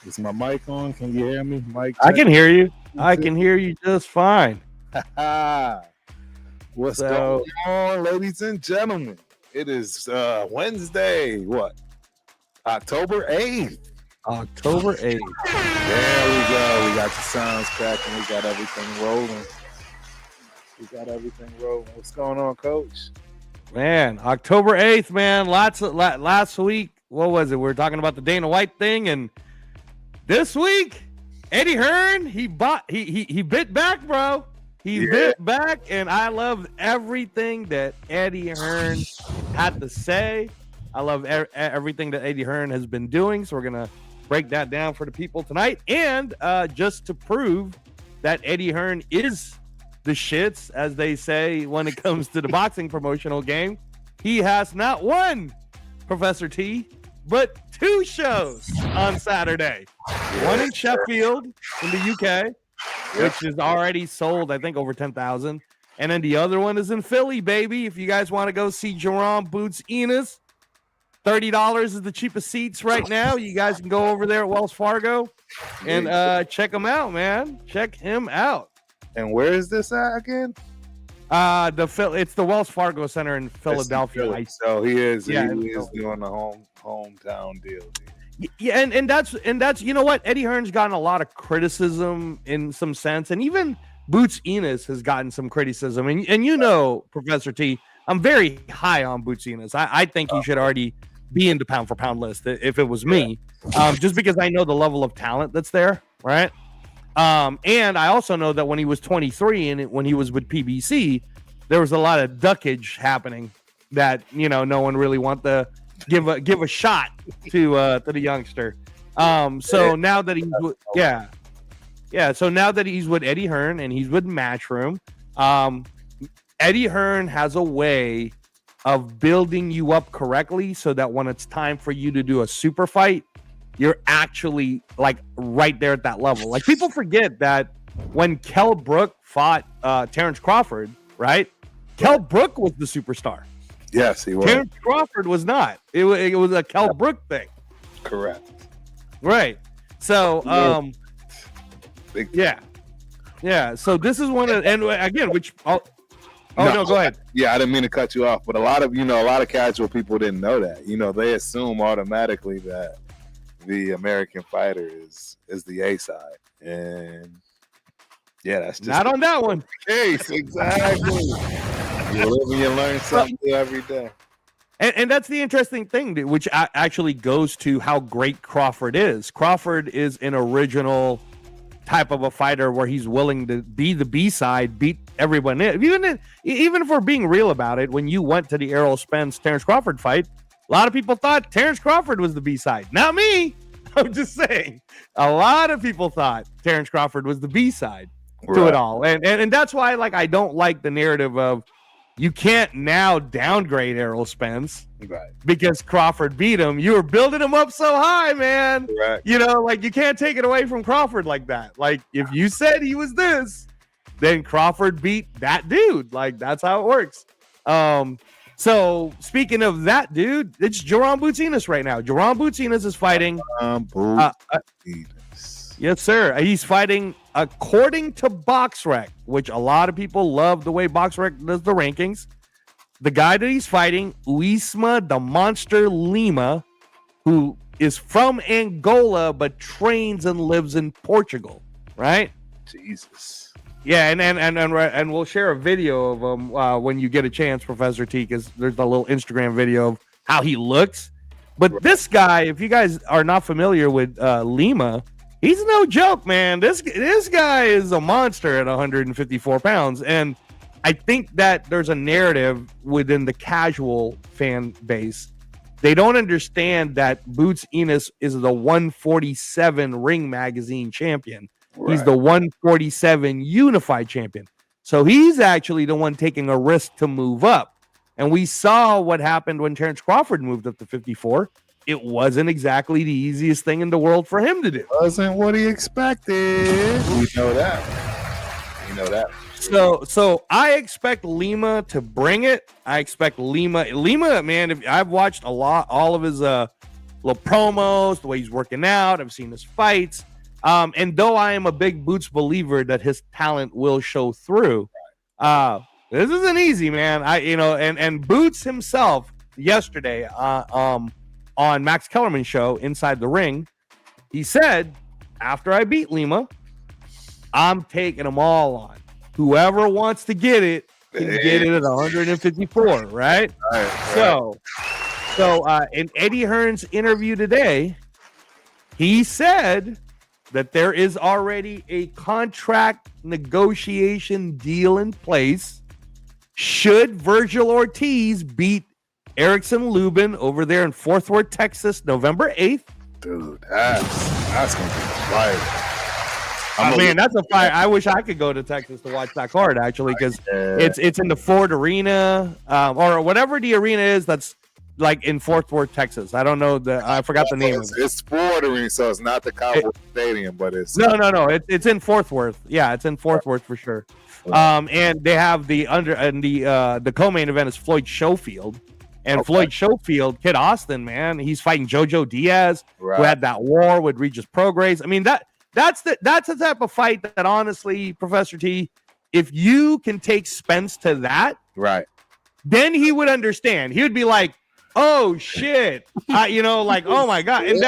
Is my mic on? Can you hear me? Mic I check. can hear you. I can hear you just fine. What's going on, ladies and gentlemen? It is Wednesday. What? October 8th. October 8th. There we go. We got the sounds cracking. We got everything rolling. What's going on, Coach? Man, October 8th, man. Last week, what was it? We were talking about the Dana White thing, and this week, Eddie Hearn, he bit back, bro. He bit back, and I love everything that Eddie Hearn had to say. I love everything that Eddie Hearn has been doing, so we're going to break that down for the people tonight. And just to prove that Eddie Hearn is the shits, as they say when it comes to the boxing promotional game, he has not one, Professor T, but two shows on Saturday. One in Sheffield in the UK, which is already sold, I think, over 10,000. And then the other one is in Philly, baby. If you guys want to go see Jaron Boots Ennis, $30 is the cheapest seats right now. You guys can go over there at Wells Fargo and check him out, man. Check him out. And where is this at again? It's the Wells Fargo Center in Philadelphia. So he is doing the hometown deal. Yeah, and that's you know what, Eddie Hearn's gotten a lot of criticism in some sense, and even Boots Ennis has gotten some criticism. And you know, Professor T, I'm very high on Boots Ennis. I think he should already be in the pound for pound list if it was me, just because I know the level of talent that's there, right? And I also know that when he was 23 and when he was with PBC, there was a lot of duckage happening that, you know, no one really want to give a shot to the youngster. So now that he's so now that he's with Eddie Hearn and he's with Matchroom, Eddie Hearn has a way of building you up correctly so that when it's time for you to do a super fight, you're actually like right there at that level. Like, people forget that when Kell Brook fought Terrence Crawford, right? Kell Brook was the superstar. Yes, he was. Terrence Crawford was not. It was a Kell Brook thing. Correct. Right. So, yeah. So this is one of, and again, no, go ahead. Yeah, I didn't mean to cut you off, but a lot of casual people didn't know that. You know, they assume automatically that the American fighter is the A side, and that's just not on that one. Case exactly. You live and you learn something new every day. And that's the interesting thing, which actually goes to how great Crawford is. Crawford is an original type of a fighter where he's willing to be the B side, beat everyone in. Even if we're being real about it, when you went to the Errol Spence Terrence Crawford fight, a lot of people thought Terrence Crawford was the B side. Not me. I'm just saying. A lot of people thought Terrence Crawford was the B side to it all, and that's why, like, I don't like the narrative of you can't now downgrade Errol Spence because Crawford beat him. You were building him up so high, man. Correct. You know, like, you can't take it away from Crawford like that. Like, if you said he was this, then Crawford beat that dude. Like, that's how it works. So speaking of that dude, it's Jaron Boots Ennis right now. Jaron Boots Ennis is fighting. Yes, sir. He's fighting according to BoxRec, which a lot of people love the way BoxRec does the rankings. The guy that he's fighting, Uisma, the Monster Lima, who is from Angola but trains and lives in Portugal, right? Jesus. Yeah, and we'll share a video of him when you get a chance, Professor T, because there's a little Instagram video of how he looks. But this guy, if you guys are not familiar with Lima, he's no joke, man. This guy is a monster at 154 pounds. And I think that there's a narrative within the casual fan base. They don't understand that Boots Ennis is the 147 Ring Magazine champion. Right. He's the 147 unified champion. So he's actually the one taking a risk to move up. And we saw what happened when Terrence Crawford moved up to 54. It wasn't exactly the easiest thing in the world for him to do. Wasn't what he expected. We know that. So I expect Lima to bring it. I expect Lima, man, if I've watched all of his little promos, the way he's working out. I've seen his fights. And though I am a big Boots believer that his talent will show through, this isn't easy, man. And Boots himself yesterday on Max Kellerman's show, Inside the Ring, he said, after I beat Lima, I'm taking them all on. Whoever wants to get it can get it at 154, right? So in Eddie Hearn's interview today, he said that there is already a contract negotiation deal in place should Virgil Ortiz beat Erickson Lubin over there in Fort Worth, Texas, November 8th. Dude, that's going to be fire. That's a fight. I wish I could go to Texas to watch that card, actually, because it's in the Ford Arena or whatever the arena is that's like in Fort Worth, Texas. I don't know. I forgot the name of it. It's Ford Arena, so it's not the Cowboy Stadium, but it's... No. It's in Fort Worth. Yeah, it's in Fort Worth for sure. And they have the co-main event is Floyd Schofield. And Floyd Schofield, Kid Austin, man, he's fighting Jojo Diaz, who had that war with Regis Prograis. I mean, that's the type of fight that honestly, Professor T, if you can take Spence to that, then he would understand. He would be like, "Oh shit," like, "Oh my god," and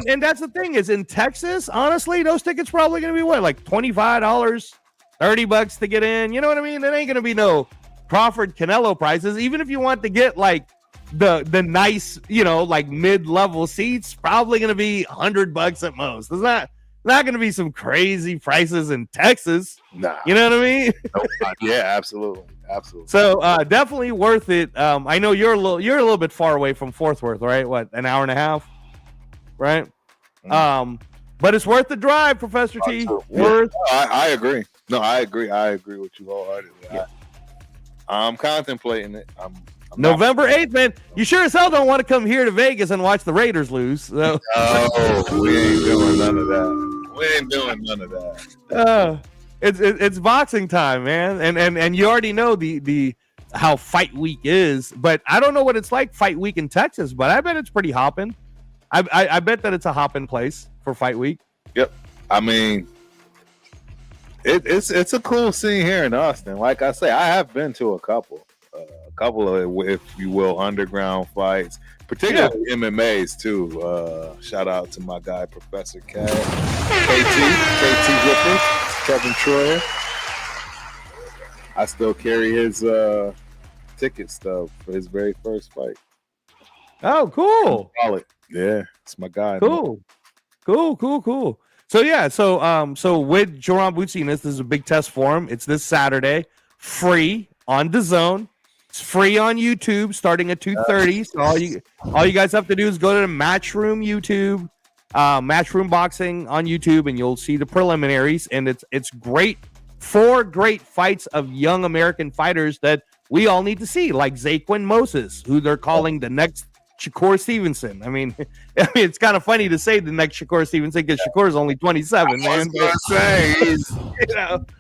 and that's the thing is in Texas, honestly, those tickets probably gonna be what, like $25, $30 to get in. You know what I mean? It ain't gonna be no Crawford Canelo prices. Even if you want to get like the nice, like mid-level seats, probably going to be $100 at most. It's not going to be some crazy prices in Texas. Nah. You know what I mean? Yeah, absolutely. So definitely worth it. I know you're a little bit far away from Fort Worth, right? What, an hour and a half, right? But it's worth the drive, Professor T. Worth. I agree. No, I agree. I agree with you wholeheartedly. Yeah. I'm contemplating it. I'm November 8th, man. You sure as hell don't want to come here to Vegas and watch the Raiders lose. So. No, we ain't doing none of that. It's boxing time, man. And you already know the how fight week is, but I don't know what it's like fight week in Texas, but I bet it's pretty hopping. I bet that it's a hopping place for fight week. Yep. I mean, it's a cool scene here in Austin. Like I say, I have been to a couple of, if you will, underground fights, particularly MMAs too. Shout out to my guy, Professor KT Whippers, Kevin Troyer. I still carry his ticket stub for his very first fight. Oh, cool. Yeah, it's my guy. Cool. So yeah, so with Jaron Boots-Ennis, this is a big test for him. It's this Saturday, free on DAZN. It's free on YouTube starting at 2:30. So all you guys have to do is go to the Matchroom YouTube, Matchroom Boxing on YouTube, and you'll see the preliminaries. And it's great. 4 great fights of young American fighters that we all need to see, like Zaquin Moses, who they're calling the next Shakur Stevenson. I mean, it's kind of funny to say the next Shakur Stevenson because Shakur is only 27, man. I was gonna say, he's,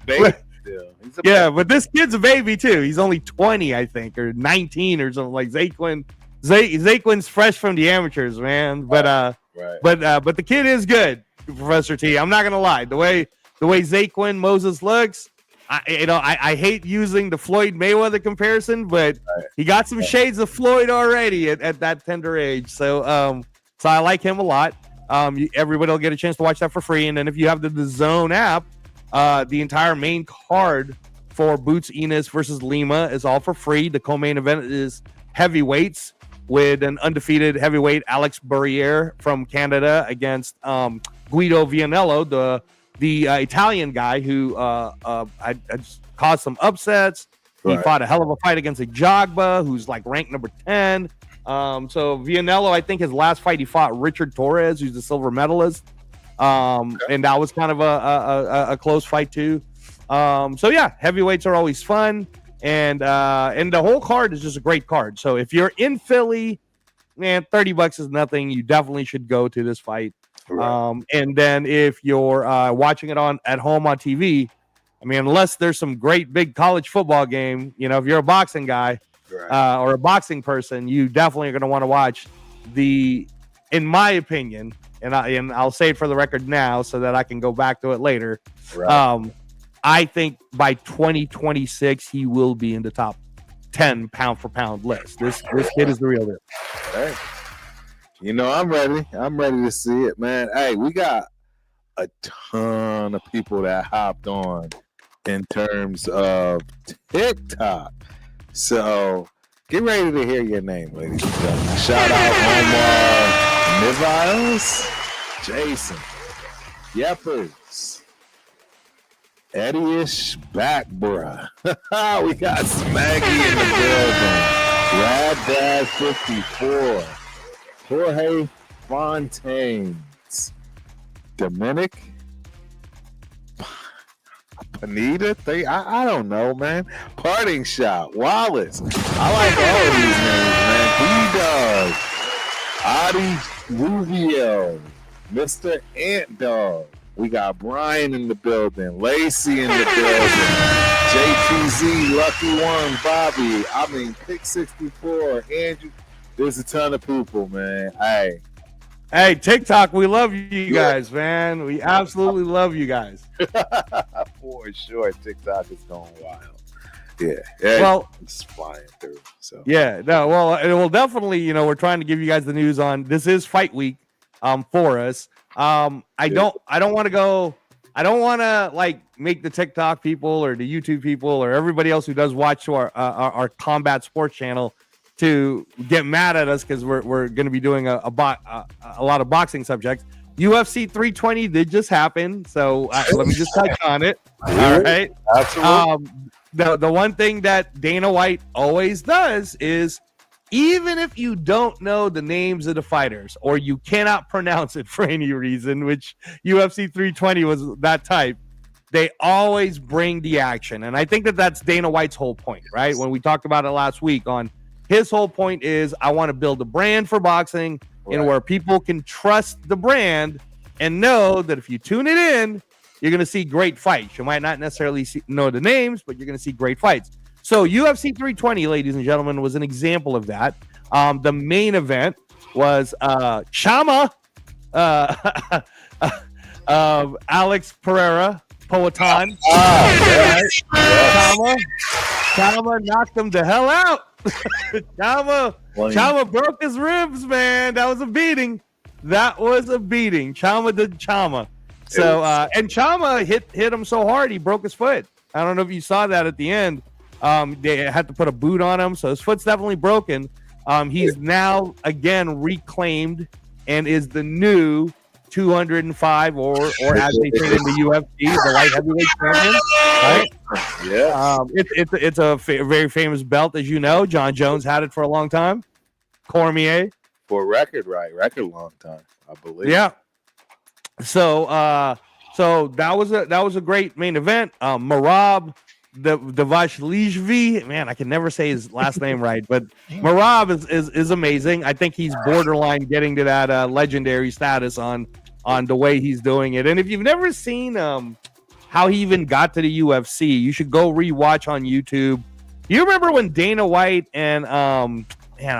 baby still. Yeah, but this kid's a baby too. He's only 20, I think, or 19 or something. Like Zaquin's fresh from the amateurs, man. But but the kid is good, Professor T. I'm not gonna lie. The way Zaquin Moses looks, I hate using the Floyd Mayweather comparison, but he got some shades of Floyd already at that tender age. So I like him a lot. Everybody will get a chance to watch that for free. And then if you have the DAZN app, the entire main card for Boots-Ennis versus Lima is all for free. The co-main event is heavyweights with an undefeated heavyweight Alex Barriere from Canada against Guido Vianello, the Italian guy who caused some upsets. He fought a hell of a fight against a Jogba, who's like ranked number 10. So Vianello, I think his last fight he fought Richard Torres, who's the silver medalist. And that was kind of a close fight too. So yeah, heavyweights are always fun. And the whole card is just a great card. So if you're in Philly, man, $30 is nothing. You definitely should go to this fight. And then if you're watching it at home on TV, I mean, unless there's some great big college football game, if you're a boxing guy or a boxing person, you definitely are going to want to watch in my opinion, and I'll say it for the record now so that I can go back to it later. Right. I think by 2026 he will be in the top 10 pound for pound list. This kid is the real deal. Hey, you know, I'm ready. I'm ready to see it, man. Hey, we got a ton of people that hopped on in terms of TikTok. So get ready to hear your name, ladies and gentlemen. Shout out Omar Niviles, Jason, Yepers, Eddie-ish back, bruh. We got Smaggy in the building. Rad Dad 54. Jorge Fontaines. Dominic Panita. I don't know, man. Parting Shot. Wallace. I like all of these names, man. B-Dog. Adi Rubio. Mr. Ant Dog. We got Brian in the building, Lacey in the building, JTZ, Lucky One, Bobby. I mean, Pick 64, Andrew. There's a ton of people, man. Hey, TikTok, we love you guys, man. We absolutely love you guys. For sure, TikTok is going wild. Yeah, well, it's flying through. So yeah, no, well, it will definitely. You know, we're trying to give you guys the news on this is fight week, for us. I don't want to like make the TikTok people or the YouTube people or everybody else who does watch to our combat sports channel to get mad at us because we're going to be doing a lot of boxing subjects. UFC 320 did just happen, so let me just touch on it. All right, absolutely. The one thing that Dana White always does is, even if you don't know the names of the fighters or you cannot pronounce it for any reason, which UFC 320 was that type, they always bring the action. And I think that's Dana White's whole point, right? When we talked about it last week, on his whole point is, I want to build a brand for boxing where people can trust the brand and know that if you tune it in, you're going to see great fights. You might not necessarily know the names, but you're going to see great fights. So UFC 320, ladies and gentlemen, was an example of that. The main event was Chama, Alex Pereira, Poatan. Chama knocked him the hell out. Chama broke his ribs, man. That was a beating. Chama did Chama. So and Chama hit him so hard he broke his foot. I don't know if you saw that at the end. They had to put a boot on him, so his foot's definitely broken. He's now again reclaimed and is the new 205 or as they say in the UFC, the light heavyweight champion. Right? Yeah. It's a very famous belt, as you know. John Jones had it for a long time. Cormier for record long time, I believe. Yeah. So that was a great main event. Marab Davashlijvi, man, I can never say his last name right, but Marab is amazing. I think he's borderline getting to that legendary status on the way he's doing it. And if you've never seen how he even got to the UFC, you should go rewatch on YouTube. You remember when Dana White and man,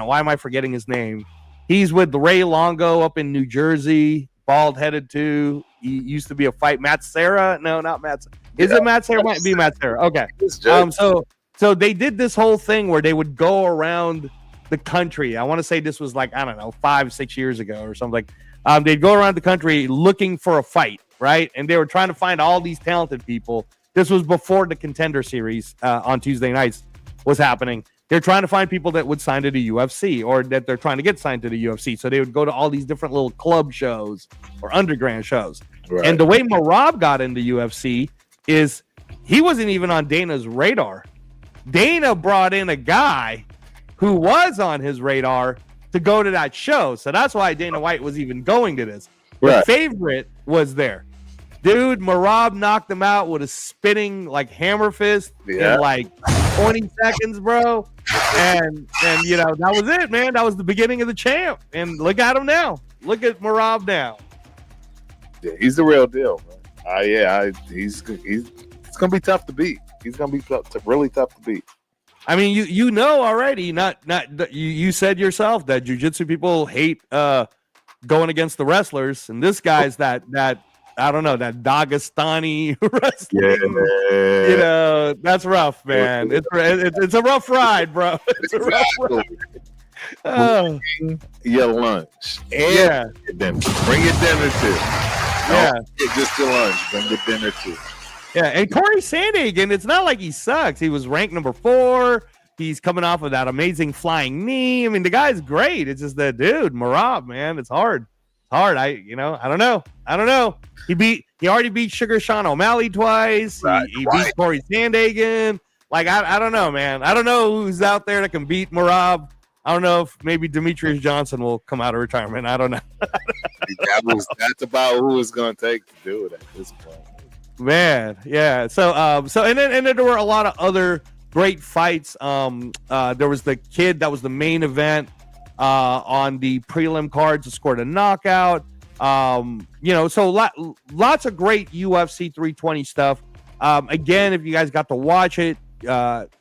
why am I forgetting his name? He's with Ray Longo up in New Jersey, bald-headed too. He used to be a fight. Matt Serra? No, not Matt. Is it Matt Serra? Might be Matt Serra. Okay. So they did this whole thing where they would go around the country. I want to say this was like, I don't know, 5-6 years ago or something. They'd go around the country looking for a fight, right? And they were trying to find all these talented people. This was before the Contender Series on Tuesday nights was happening. They're trying to find people that would sign to the UFC or that they're trying to get signed to the UFC. So they would go to all these different little club shows or underground shows. Right. And the way Marab got into UFC is he wasn't even on Dana's radar. Dana brought in a guy who was on his radar to go to that show. So that's why Dana White was even going to this. Right. The favorite was there. Dude, Marab knocked him out with a spinning like hammer fist in like 20 seconds, bro. And you know, that was it, man. That was the beginning of the champ. And look at him now. Look at Marab now. Yeah, he's the real deal, man. It's gonna be tough to beat. He's gonna be really tough to beat. I mean, you know already. Not you said yourself that jiu-jitsu people hate going against the wrestlers, and this guy's that I don't know, that Dagestani wrestling. Yeah. You know, that's rough, man. It's a rough ride, bro. It's a rough ride. Oh. Your lunch. And your dinner. Bring your dinner too. Yeah. Don't get just your lunch. Bring your dinner too. Yeah, and Corey Sandhagen, it's not like he sucks. He was ranked number 4. He's coming off of that amazing flying knee. I mean, the guy's great. It's just that dude, Marab, man, it's hard. It's hard. I don't know. He already beat Sugar Sean O'Malley twice. Right, he beat Corey Sandhagen. Like, I don't know, man. I don't know who's out there that can beat Marab. I don't know if maybe Demetrius Johnson will come out of retirement. I don't know. That's about who it's going to take to do it at this point. Man, yeah. So and then there were a lot of other great fights. There was the kid that was the main event on the prelim cards that scored a knockout. So lots of great UFC 320 stuff. Again, if you guys got to watch it,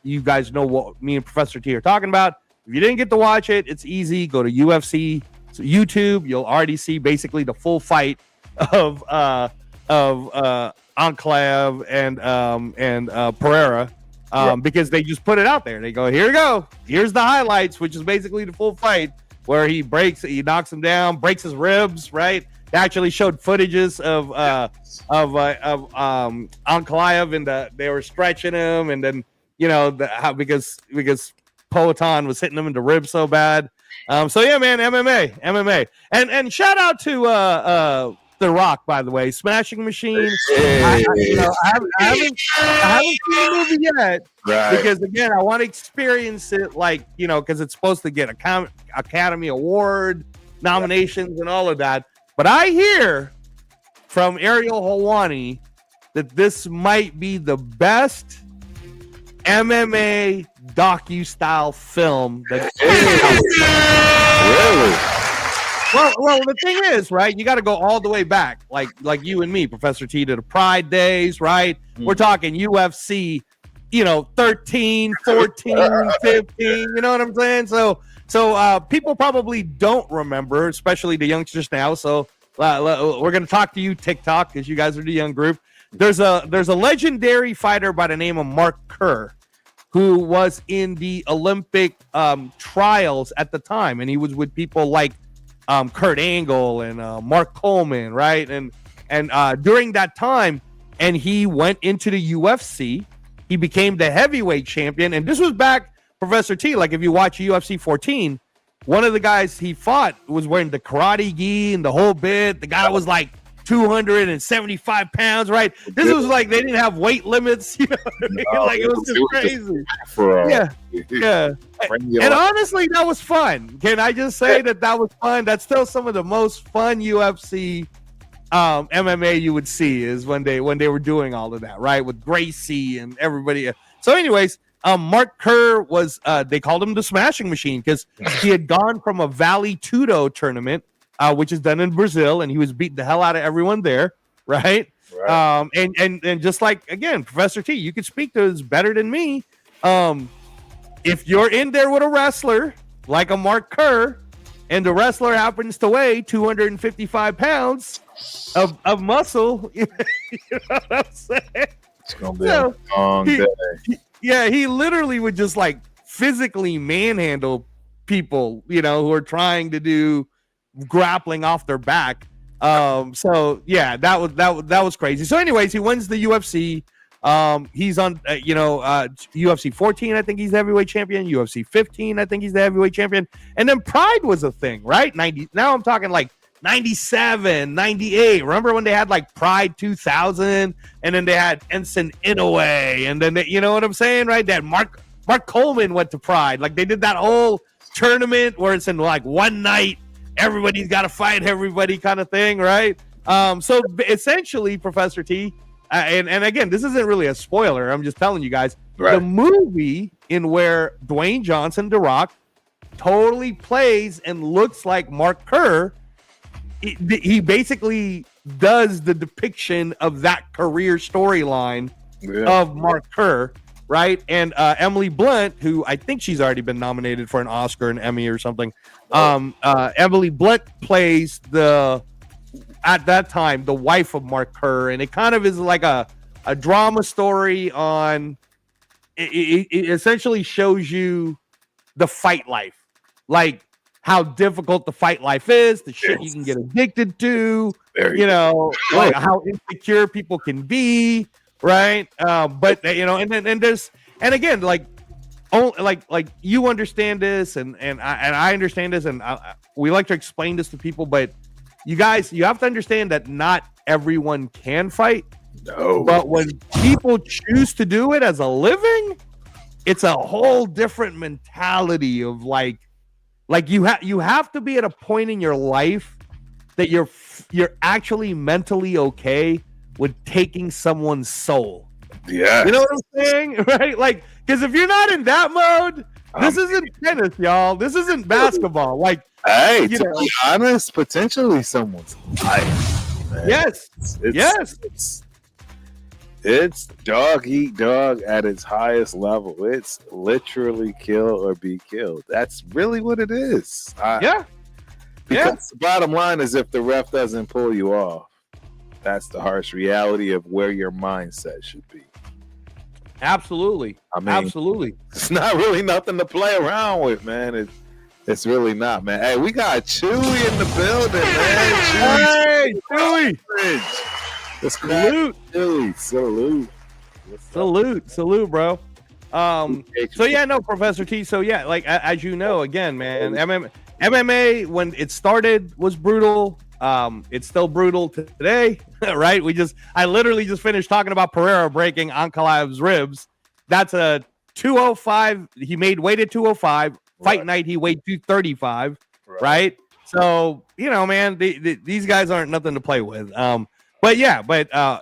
you guys know what me and Professor T are talking about. If you didn't get to watch it, it's easy. Go to UFC YouTube. You'll already see basically the full fight of Enclave and Pereira, because they just put it out there. They go, here we go. Here's the highlights, which is basically the full fight where he knocks him down, breaks his ribs. Right? They actually showed footages of Enclave, and they were stretching him, and then because Poatan was hitting him in the ribs so bad. So yeah, man, MMA, and shout out to The Rock, by the way, Smashing Machine. I haven't seen the movie yet, right? Because again, I want to experience it, because it's supposed to get Academy Award nominations and all of that. But I hear from Ariel Helwani that this might be the best MMA docu-style film that Really? Well, the thing is, right, you got to go all the way back, like you and me, Professor T, to the Pride days, right? We're talking UFC, 13, 14, 15, you know what I'm saying? So people probably don't remember, especially the youngsters now. So we're going to talk to you, TikTok, because you guys are the young group. There's a legendary fighter by the name of Mark Kerr, who was in the Olympic trials at the time, and he was with people like Kurt Angle and Mark Coleman, right? And during that time, and he went into the UFC. He became the heavyweight champion, and this was back, Professor T. Like if you watch UFC 14, one of the guys he fought was wearing the karate gi and the whole bit. The guy was like 275 pounds, right? This was like they didn't have weight limits, you know what I mean? Like it was just crazy. Yeah. And honestly, that was fun. Can I just say that was fun? That's still some of the most fun UFC MMA you would see is when they were doing all of that, right? With Gracie and everybody. So anyways, Mark Kerr was they called him the Smashing Machine because he had gone from a Vale Tudo tournament, which is done in Brazil, and he was beating the hell out of everyone there, right? And just like, again, Professor T, you could speak to this better than me. If you're in there with a wrestler like a Mark Kerr, and the wrestler happens to weigh 255 pounds of muscle, you know what I'm saying? It's gonna be a long day. He literally would just like physically manhandle people, who are trying to do grappling off their back. So yeah, that was crazy. So anyways, he wins the UFC. He's on UFC 14, I think he's the heavyweight champion. UFC 15, I think he's the heavyweight champion. And then Pride was a thing, right? Now I'm talking like 97, 98. Remember when they had like Pride 2000, and then they had Ensign Inoue, and then you know what I'm saying, right? That Mark Coleman went to Pride. Like they did that whole tournament where it's in like one night, everybody's got to fight everybody kind of thing, right? So essentially, Professor T, and again, this isn't really a spoiler. I'm just telling you guys, the movie in where Dwayne Johnson, The Rock, totally plays and looks like Mark Kerr. He basically does the depiction of that career storyline of Mark Kerr. right? And Emily Blunt, who I think she's already been nominated for an Oscar, an Emmy, or something. Emily Blunt plays at that time the wife of Mark Kerr, and it kind of is like a drama story on. It essentially shows you the fight life, like how difficult the fight life is, the shit you can get addicted to, like how insecure people can be, right? But and there's, and again, like you understand this, and I understand this, and we like to explain this to people, but you guys, you have to understand that not everyone can fight. No. But when people choose to do it as a living, it's a whole different mentality of like you have to be at a point in your life that you're actually mentally okay with taking someone's soul. Yeah. You know what I'm saying? Right? Like, because if you're not in that mode, this isn't tennis, y'all. This isn't basketball. Like, hey, to be honest, potentially someone's life. Man. Yes. It's dog eat dog at its highest level. It's literally kill or be killed. That's really what it is. Because the bottom line is, if the ref doesn't pull you off, that's the harsh reality of where your mindset should be. Absolutely. Absolutely. It's not really nothing to play around with, man. It's really not, man. Hey, we got Chewy in the building, man. Chewy. Let's salute. Salute, bro. So yeah, no, Professor T. So yeah, like as you know, again, man, MMA when it started was brutal. It's still brutal today, right? I literally just finished talking about Pereira breaking Ankalev's ribs. That's a 205. He made weight at 205. Fight night, he weighed 235. Right? So man, these guys aren't nothing to play with. But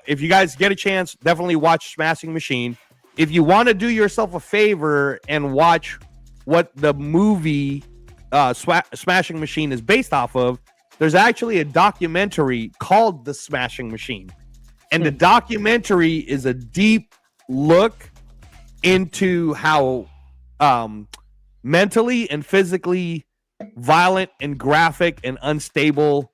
if you guys get a chance, definitely watch Smashing Machine. If you want to do yourself a favor and watch what the movie Smashing Machine is based off of, there's actually a documentary called The Smashing Machine. And the documentary is a deep look into how mentally and physically violent and graphic and unstable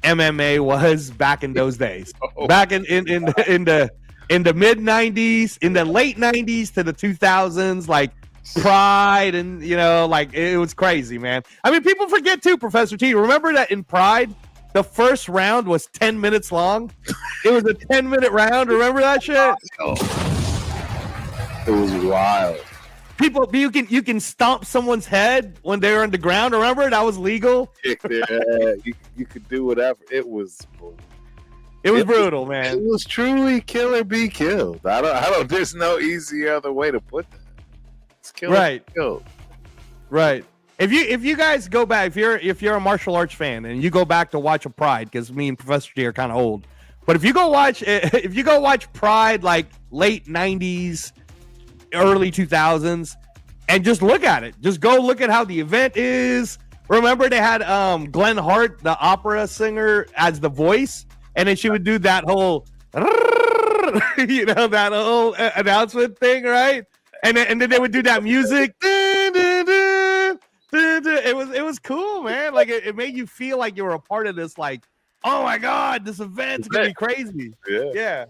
MMA was back in those days. Back in the mid 90s, in the late 90s to the 2000s, like Pride, and like it was crazy, man. I mean, people forget too, Professor T. Remember that in Pride, the first round was 10 minutes long. It was a 10-minute round. Remember that shit? It was wild. People, you can stomp someone's head when they're on the ground. Remember, that was legal. Kick their head. You could do whatever. It was brutal. It was brutal, man. It was truly kill or be killed. I don't. There's no easy other way to put that. It's kill or be killed. Right. If you guys go back, if you're a martial arts fan and you go back to watch a Pride, because me and Professor T are kind of old, but if you go watch Pride like late 90s. Early 2000s, and just look at it. Just go look at how the event is. Remember, they had Glenn Hart, the opera singer, as the voice, and then she would do that whole, that whole announcement thing, right? And then they would do that music. It was cool, man. Like it made you feel like you were a part of this. Like, oh my god, this event's gonna be crazy. Yeah.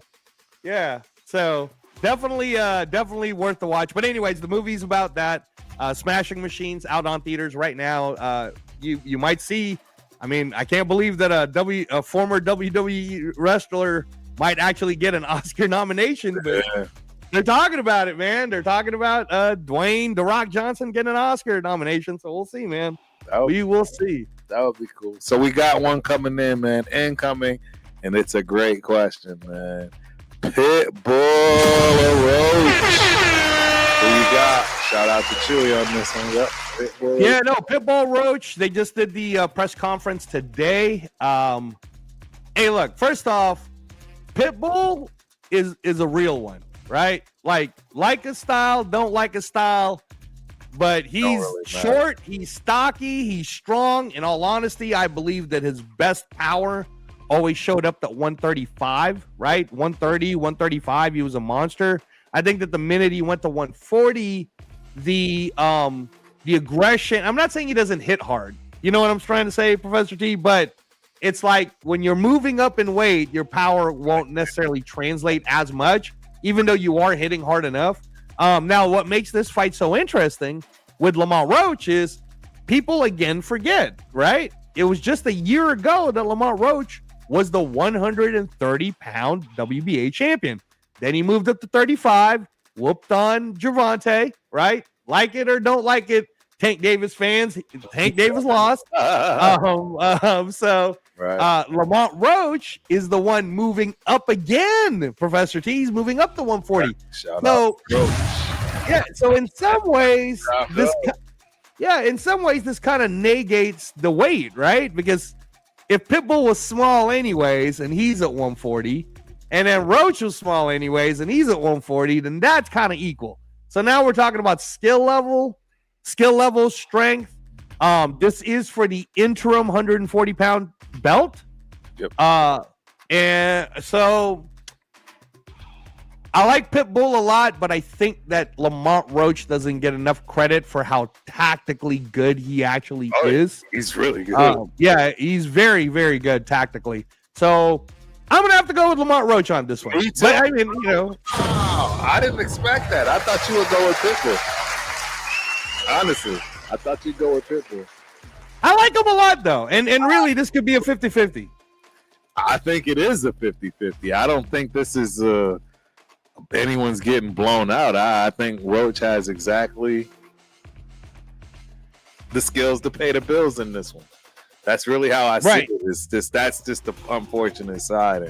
So. Definitely worth the watch. But anyways, the movie's about that. Smashing Machines out on theaters right now. You might see. I mean, I can't believe that a former WWE wrestler might actually get an Oscar nomination. But they're talking about it, man. They're talking about Dwayne "The Rock" Johnson getting an Oscar nomination. So we'll see, man. We will see. That would be cool. So we got one coming in, man. Incoming, and it's a great question, man. Pitbull or Roach? Who you got? Shout out to Chewy on this one. Yep. Pitbull Roach. They just did the press conference today. Hey, look. First off, Pitbull is a real one, right? Like a style, don't like a style, but he's really short, he's stocky, he's strong. In all honesty, I believe that his best power always showed up at 135, right? 130, 135, he was a monster. I think that the minute he went to 140, the aggression. I'm not saying he doesn't hit hard. You know what I'm trying to say, Professor T? But it's like when you're moving up in weight, your power won't necessarily translate as much, even though you are hitting hard enough. Now, what makes this fight so interesting with Lamont Roach is people again forget, right? It was just a year ago that Lamont Roach was the 130-pound WBA champion. Then he moved up to 35, whooped on Gervonta, right? Like it or don't like it, Tank Davis fans, Tank Davis lost. So Lamont Roach is the one moving up again. Professor T, he's moving up to 140. So in some ways, this kind of negates the weight, right? Because if Pitbull was small anyways and he's at 140, and then Roach was small anyways and he's at 140, then that's kind of equal. So now we're talking about skill level, strength. This is for the interim 140-pound belt. Yep. And so I like Pitbull a lot, but I think that Lamont Roach doesn't get enough credit for how tactically good he actually is. He's really good. Yeah, he's very, very good tactically. So I'm going to have to go with Lamont Roach on this one. But I mean, Wow, I didn't expect that. I thought you would go with Pitbull. Honestly, I thought you'd go with Pitbull. I like him a lot, though. And really, this could be a 50-50. I think it is a 50-50. I don't think this is anyone's getting blown out. I think Roach has exactly the skills to pay the bills in this one. That's really how I see it. That's just the unfortunate side.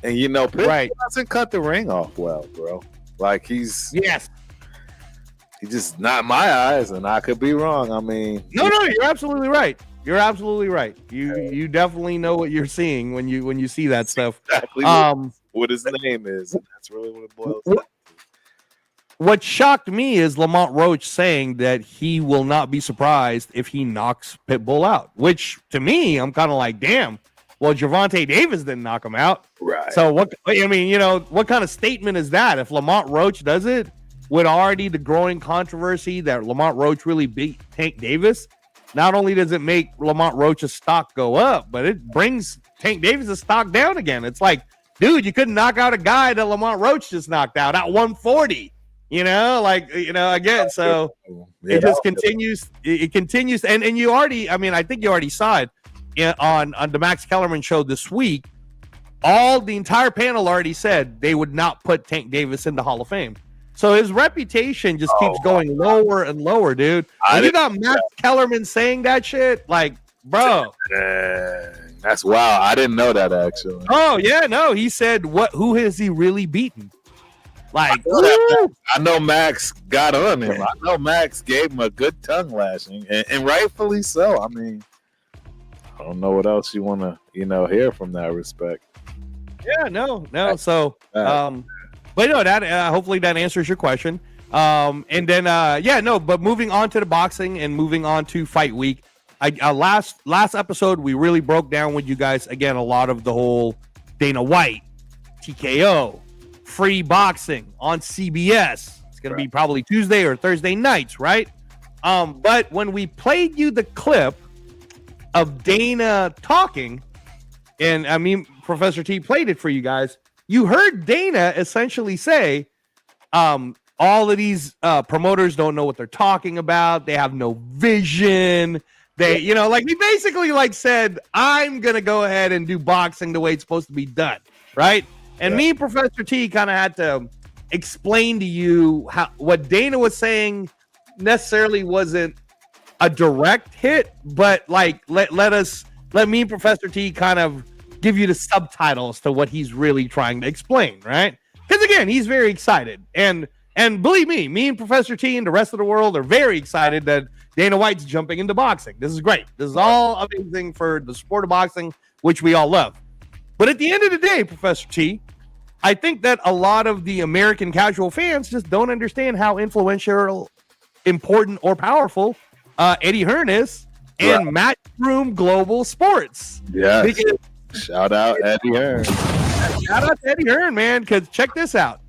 And Pitbull doesn't cut the ring off well, bro. Like he's just not my eyes, and I could be wrong. I mean, no, you're absolutely right. You're absolutely right. You definitely know what you're seeing when you see that stuff. Exactly what his name is. And that's really what it boils down to. What shocked me is Lamont Roach saying that he will not be surprised if he knocks Pitbull out, which to me, I'm kind of like, damn. Well, Gervonta Davis didn't knock him out. Right. So what kind of statement is that? If Lamont Roach does it, with already the growing controversy that Lamont Roach really beat Tank Davis, not only does it make Lamont Roach's stock go up, but it brings Tank Davis' stock down again. It's like, dude, you couldn't knock out a guy that Lamont Roach just knocked out at 140. Again, so it just continues. It continues, and you already. I mean, I think you already saw it on the Max Kellerman show this week. The entire panel already said they would not put Tank Davis in the Hall of Fame. So his reputation just keeps going lower and lower, dude. And you got Max Kellerman saying that shit, like, bro. That's wild. I didn't know that actually. Oh yeah, no. He said, who has he really beaten? Like, I know Max got on him. I know Max gave him a good tongue lashing, and rightfully so. I mean, I don't know what else you want to, hear from that respect. Yeah, no. So, but no, that hopefully that answers your question. And then, but moving on to the boxing and moving on to Fight Week. Last episode, we really broke down with you guys again a lot of the whole Dana White, TKO. Free boxing on CBS. It's going to be probably Tuesday or Thursday nights, right? But when we played you the clip of Dana talking, and I mean, Professor T played it for you guys, you heard Dana essentially say, all of these promoters don't know what they're talking about. They have no vision. They, he basically said, I'm going to go ahead and do boxing the way it's supposed to be done, right? And me and Professor T kind of had to explain to you what Dana was saying necessarily wasn't a direct hit, but let me and Professor T kind of give you the subtitles to what he's really trying to explain, right? Because again, he's very excited. And believe me and Professor T and the rest of the world are very excited that Dana White's jumping into boxing. This is great. This is all amazing for the sport of boxing, which we all love. But at the end of the day, Professor T, I think that a lot of the American casual fans just don't understand how influential, important, or powerful Eddie Hearn is in Matchroom Global Sports. Yeah. Shout out Eddie Hearn. Shout out to Eddie Hearn, man, because check this out.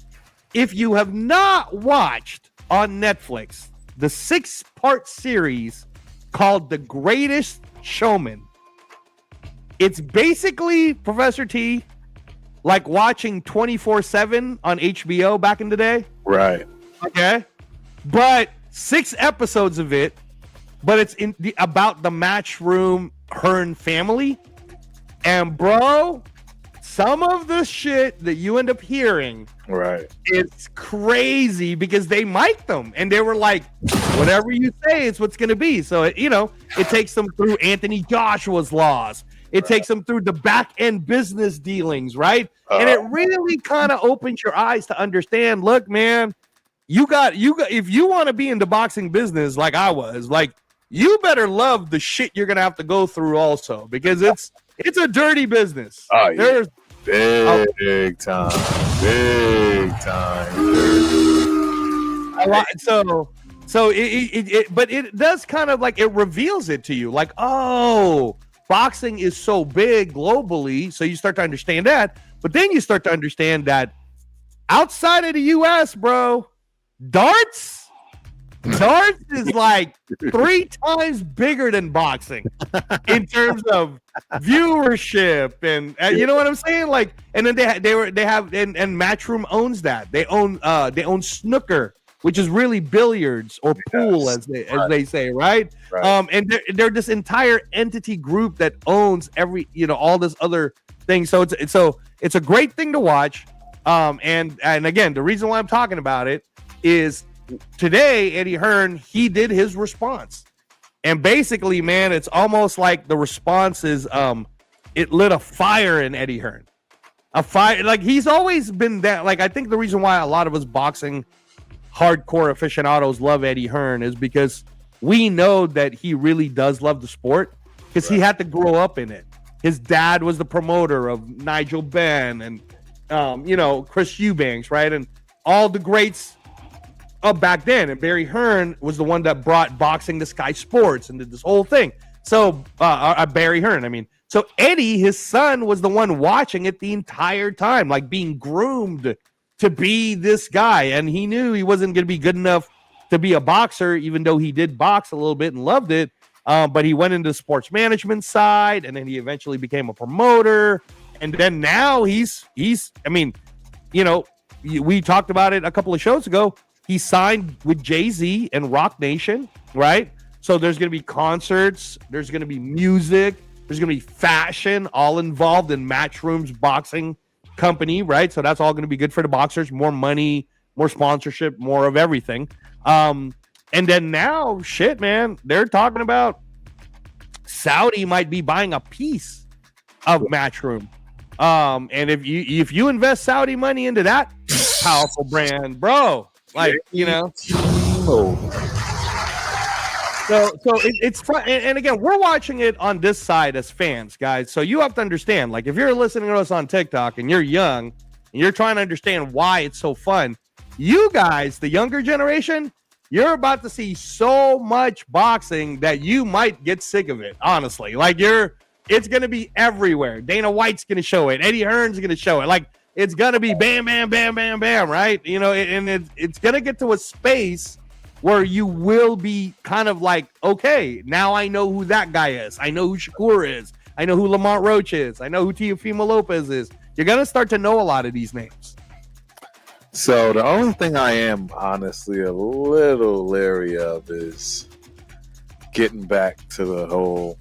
if you have not watched on Netflix the 6-part series called The Greatest Showman, it's basically, Professor T, like watching 24/7 on HBO back in the day. Right. Okay. But 6 episodes of it, but it's about the Matchroom Hearn family. And bro, some of the shit that you end up hearing, right, it's crazy because they mic'd them and they were like, whatever you say is what's going to be. So, it takes them through Anthony Joshua's laws. It takes them through the back end business dealings, right? And it really kind of opens your eyes to understand, look, man, you got if you want to be in the boxing business like I was, like, you better love the shit you're going to have to go through also, because it's a dirty business. Oh, yeah. There's big time. A lot, so but it does kind of like, it reveals it to you, like, oh, boxing is so big globally. So you start to understand that, but then you start to understand that outside of the US, bro, darts is like 3 times bigger than boxing in terms of viewership, and you know what I'm saying? Like, and then they have and Matchroom owns that. They own snooker, which is really billiards or pool, as they say, right? And they're this entire entity group that owns all this other thing. So it's a great thing to watch. And again, the reason why I'm talking about it is today, Eddie Hearn, he did his response. And basically, man, it's almost like the response is it lit a fire in Eddie Hearn. A fire, like, he's always been that. Like, I think the reason why a lot of us boxing hardcore aficionados love Eddie Hearn is because we know that he really does love the sport, because he had to grow up in it. His dad was the promoter of Nigel Benn and Chris Eubanks, right? And all the greats of back then. And Barry Hearn was the one that brought boxing to Sky Sports and did this whole thing. So Barry Hearn, I mean. So Eddie, his son, was the one watching it the entire time, like being groomed to be this guy. And he knew he wasn't going to be good enough to be a boxer, even though he did box a little bit and loved it. But he went into the sports management side, and then he eventually became a promoter. And then now he's I mean, we talked about it a couple of shows ago. He signed with Jay-Z and Rock Nation, right? So there's going to be concerts, there's going to be music, there's going to be fashion, all involved in Matchroom's boxing company, right? So that's all going to be good for the boxers. More money, more sponsorship, more of everything. And then now, shit, man, they're talking about Saudi might be buying a piece of Matchroom. And if you invest Saudi money into that powerful brand, bro, like, So it's fun. And again, we're watching it on this side as fans, guys. So you have to understand, like, if you're listening to us on TikTok and you're young and you're trying to understand why it's so fun, you guys, the younger generation, you're about to see so much boxing that you might get sick of it, honestly. Like, it's going to be everywhere. Dana White's going to show it. Eddie Hearn's going to show it. Like, it's going to be bam, bam, bam, bam, bam, right? And it's going to get to a space where you will be kind of like, okay, now I know who that guy is. I know who Shakur is. I know who Lamont Roach is. I know who Teofimo Lopez is. You're going to start to know a lot of these names. So the only thing I am honestly a little leery of is getting back to the whole,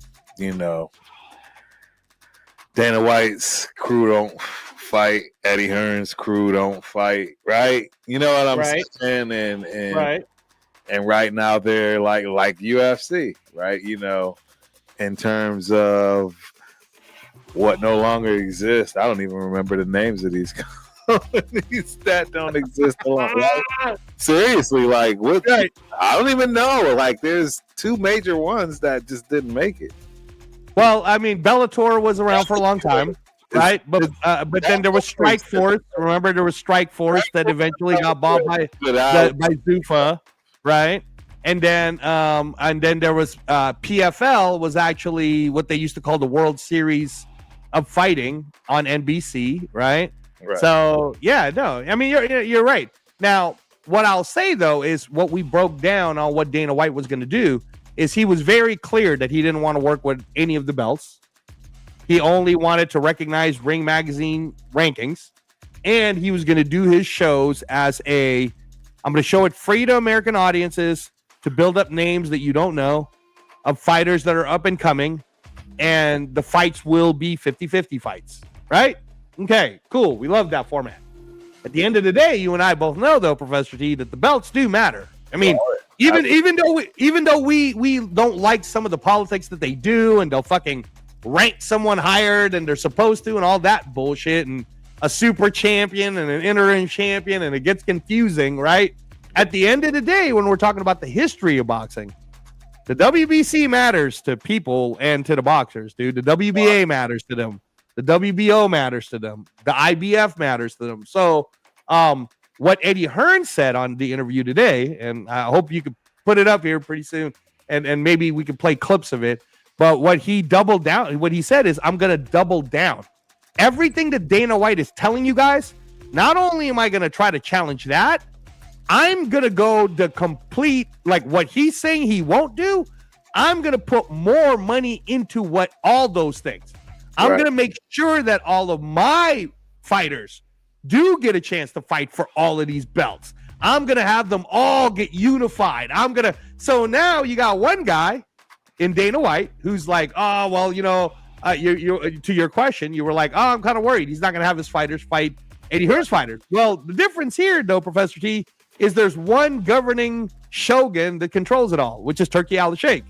Dana White's crew don't fight, Eddie Hearn's crew don't fight, right? You know what I'm saying? And right. And right now they're like UFC, right? In terms of what no longer exists. I don't even remember the names of these companies that don't exist. Like, seriously, like, what? Right. I don't even know. Like, there's 2 major ones that just didn't make it. Well, I mean, Bellator was around for a long time, right? But then there was Strike Force. Remember, there was Strike Force that eventually got bought by Zuffa. Right, and then there was PFL was actually what they used to call the World Series of Fighting on NBC, right? Right. So yeah, no, I mean you're right. Now, what I'll say though is what we broke down on what Dana White was going to do is he was very clear that he didn't want to work with any of the belts. He only wanted to recognize Ring Magazine rankings, and he was going to do his shows as I'm going to show it free to American audiences to build up names that you don't know of fighters that are up and coming, and the fights will be 50-50 fights, right? Okay, cool. We love that format. At the end of the day, you and I both know, though, Professor T, that the belts do matter. I mean, even though we don't like some of the politics that they do, and they'll fucking rank someone higher than they're supposed to, and all that bullshit, and a super champion and an interim champion, and it gets confusing, right? At the end of the day, when we're talking about the history of boxing, the WBC matters to people and to the boxers, dude. The WBA matters to them. The WBO matters to them. The IBF matters to them. So, what Eddie Hearn said on the interview today, and I hope you could put it up here pretty soon, and maybe we can play clips of it. But what he said is, I'm going to double down. Everything that Dana White is telling you guys, not only am I going to try to challenge that, I'm going to go the complete, like what he's saying he won't do, I'm going to put more money into all those things. I'm going to make sure that all of my fighters do get a chance to fight for all of these belts. I'm going to have them all get unified. So now you got one guy in Dana White who's like, oh, well, to your question, you were like, oh, I'm kind of worried. He's not going to have his fighters fight Eddie Hearn's fighters. Well, the difference here, though, Professor T, is there's one governing shogun that controls it all, which is Turki Al-Sheikh.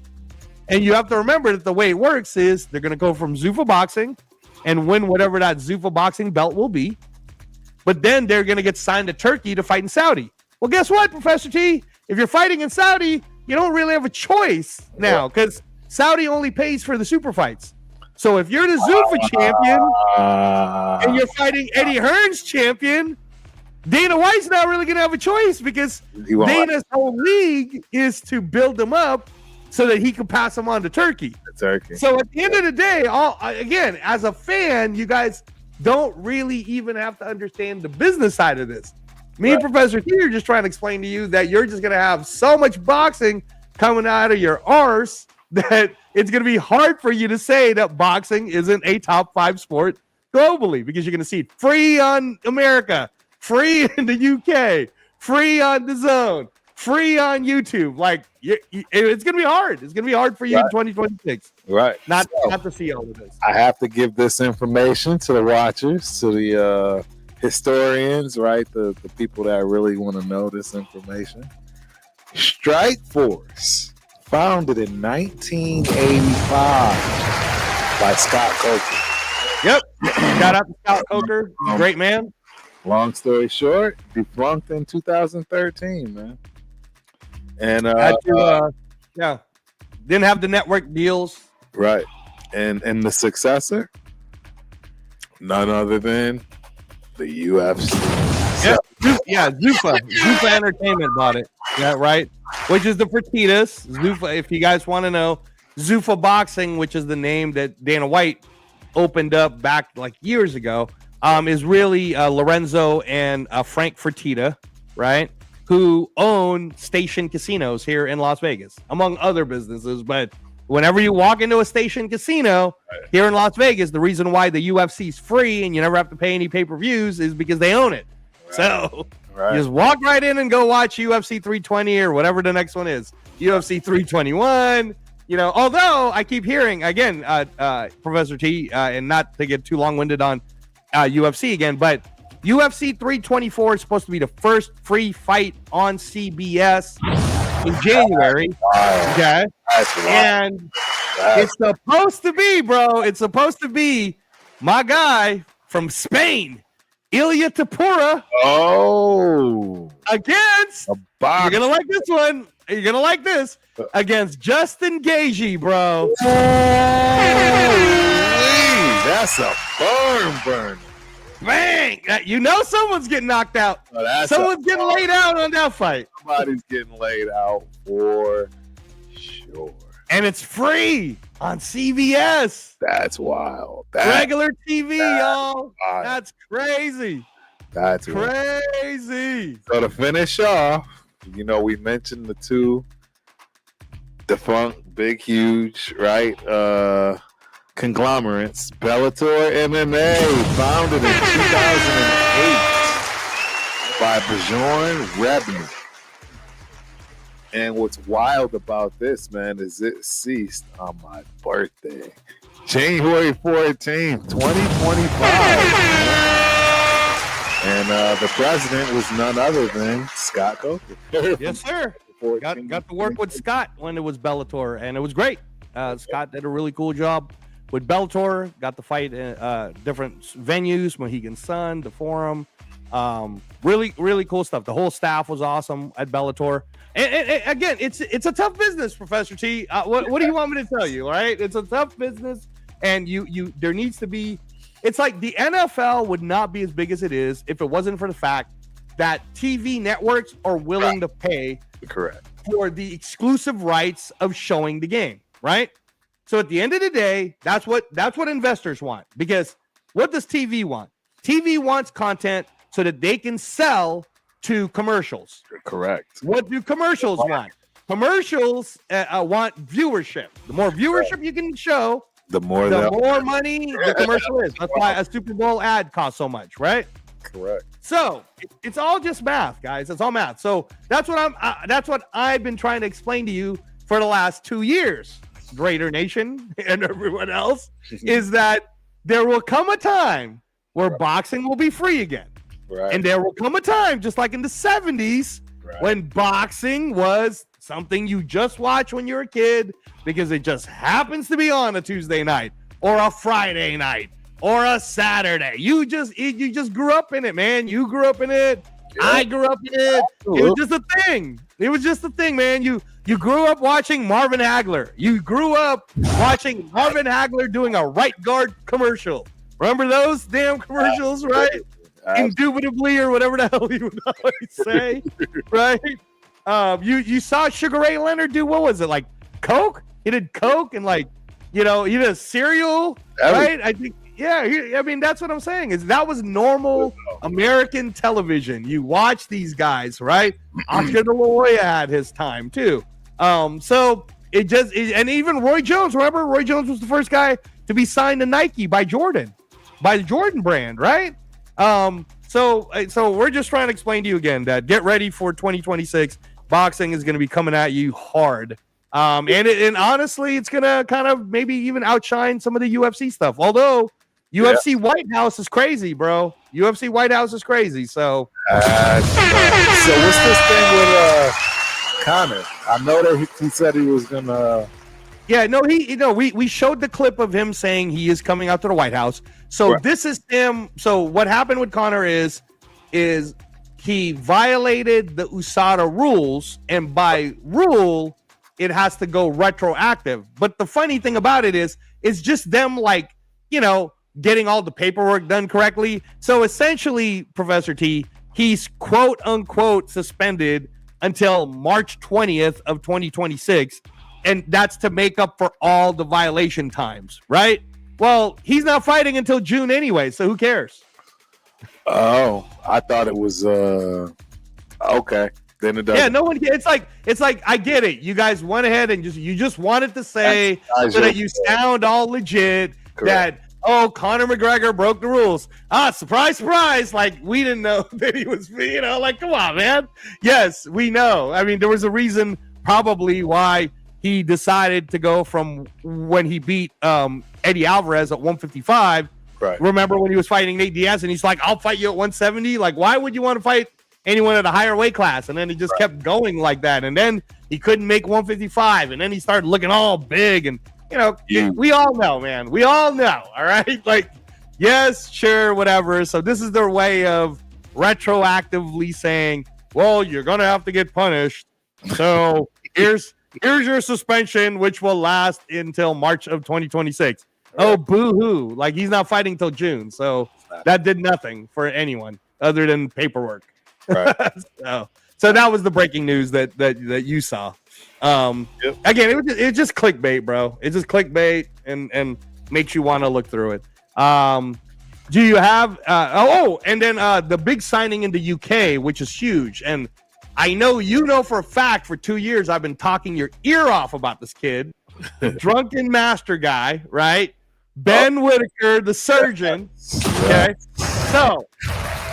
And you have to remember that the way it works is they're going to go from Zuffa Boxing and win whatever that Zuffa Boxing belt will be. But then they're going to get signed to Turkey to fight in Saudi. Well, guess what, Professor T? If you're fighting in Saudi, you don't really have a choice now because Saudi only pays for the super fights. So if you're the Zuffa champion and you're fighting Eddie Hearn's champion, Dana White's not really going to have a choice because Dana's whole league is to build them up so that he can pass them on to Turkey. So at the end of the day, again, as a fan, you guys don't really even have to understand the business side of this. Me and Professor T are just trying to explain to you that you're just going to have so much boxing coming out of your arse that it's going to be hard for you to say that boxing isn't a top 5 sport globally because you're going to see it free on America, free in the UK, free on the Zone, free on YouTube. Like it's going to be hard. It's going to be hard for you in 2026. Right. Not to see all of this. I have to give this information to the watchers, to the historians, right? The people that really want to know this information. Strike Force, founded in 1985 by Scott Coker. Yep. Shout out to Scott Coker. Great man. Long story short, defunct in 2013, man. And didn't have the network deals. Right. And the successor, none other than the UFC. Zuffa Entertainment bought it. Yeah, right. Which is the Fertitas. Zuffa, if you guys want to know, Zuffa Boxing, which is the name that Dana White opened up back like years ago, is really Lorenzo and Frank Fertitta, right? Who own Station Casinos here in Las Vegas, among other businesses. But whenever you walk into a Station Casino here in Las Vegas, the reason why the UFC is free and you never have to pay any pay-per-views is because they own it. Right. So you just walk right in and go watch UFC 320 or whatever the next one is. UFC 321. Although I keep hearing, again, Professor T, and not to get too long-winded on UFC again, but UFC 324 is supposed to be the first free fight on CBS in January. Okay. And it's supposed to be, bro. It's supposed to be my guy from Spain, Ilia Topuria. Oh. Against, you're going to like this one. You're going to like this. Against Justin Gaethje, bro. That's a burn. Bang! Someone's getting knocked out. Someone's getting laid out on that fight. Somebody's getting laid out for sure. and it's free on CBS. That's wild. Regular TV, y'all. Wild. That's crazy. That's crazy. So to finish off, you know, we mentioned the two defunct, big, huge, right? Conglomerates. Bellator MMA, founded in 2008 by Bjorn Rebney. And what's wild about this, man, is it ceased on my birthday, January 14th, 2025. And the president was none other than Scott Coker. Yes, sir. Got to work with Scott when it was Bellator, and it was great. Scott did a really cool job with Bellator. Got to fight in different venues, Mohegan Sun, the Forum. Really, really cool stuff. The whole staff was awesome at Bellator. And again, it's a tough business, Professor T. What do you want me to tell you? All right, it's a tough business, and there needs to be. It's like the NFL would not be as big as it is if it wasn't for the fact that TV networks are willing to pay for the exclusive rights of showing the game, right? So at the end of the day, that's what investors want, because what does TV want? TV wants content so that they can sell to commercials. Correct. What do commercials want? Commercials want viewership. The more viewership you can show, the more money the commercial is. That's why a Super Bowl ad costs so much, right? Correct. So it's all just math, guys. It's all math. So that's what I've been trying to explain to you for the last 2 years, Greater Nation and everyone else, is that there will come a time where boxing will be free again. Right. And there will come a time, just like in the 70s, when boxing was something you just watch when you're a kid because it just happens to be on a Tuesday night or a Friday night or a Saturday. You just grew up in it, man. You grew up in it. Yeah. I grew up in it. Absolutely. It was just a thing. It was just a thing, man. You grew up watching Marvin Hagler. You grew up watching Marvin Hagler doing a right guard commercial. Remember those damn commercials, right? Indubitably, or whatever the hell you would always say, right? You saw Sugar Ray Leonard do, what was it, like Coke? He did Coke and he did a cereal, right? I think, yeah. I mean, that's what I'm saying, is that was normal American television. You watch these guys, right? Oscar De La Hoya had his time too. So and even Roy Jones. Remember, Roy Jones was the first guy to be signed to Nike by Jordan, by the Jordan brand, right? So we're just trying to explain to you again that get ready for 2026. Boxing is going to be coming at you hard. And honestly, it's going to kind of maybe even outshine some of the UFC stuff. Although UFC White House is crazy, bro. UFC White House is crazy. So what's this thing with Conor? I know that he said he was going to. Yeah, no, we showed the clip of him saying he is coming out to the White House. So this is him. So what happened with Conor is he violated the USADA rules, and by rule, it has to go retroactive. But the funny thing about it is, it's just them getting all the paperwork done correctly. So essentially, Professor T, he's quote unquote suspended until March 20th of 2026. And that's to make up for all the violation times, right? Well, he's not fighting until June anyway, so who cares? Oh, I thought it was okay. Then it doesn't. Yeah, no one. It's like I get it. You guys went ahead and you just wanted to say so that you sound all legit. Correct. That Conor McGregor broke the rules. Surprise, surprise! Like we didn't know that he was. Come on, man. Yes, we know. I mean, there was a reason probably why he decided to go from when he beat Eddie Alvarez at 155. Right. Remember when he was fighting Nate Diaz and he's like, I'll fight you at 170. Like, why would you want to fight anyone at a higher weight class? And then he just kept going like that. And then he couldn't make 155. And then he started looking all big. And, we all know, man. We all know. All right. Like, yes, sure, whatever. So this is their way of retroactively saying, well, you're going to have to get punished. So here's your suspension, which will last until March of 2026. Oh, boo-hoo. Like, he's not fighting till June. So that did nothing for anyone other than paperwork. Right. So that was the breaking news that you saw. Again, it was just clickbait, bro. It's just clickbait and makes you want to look through it. Do you have and then the big signing in the UK, which is huge, and I know you know for a fact for 2 years I've been talking your ear off about this kid, the drunken master guy, right? Ben Whitaker, the surgeon. Okay, so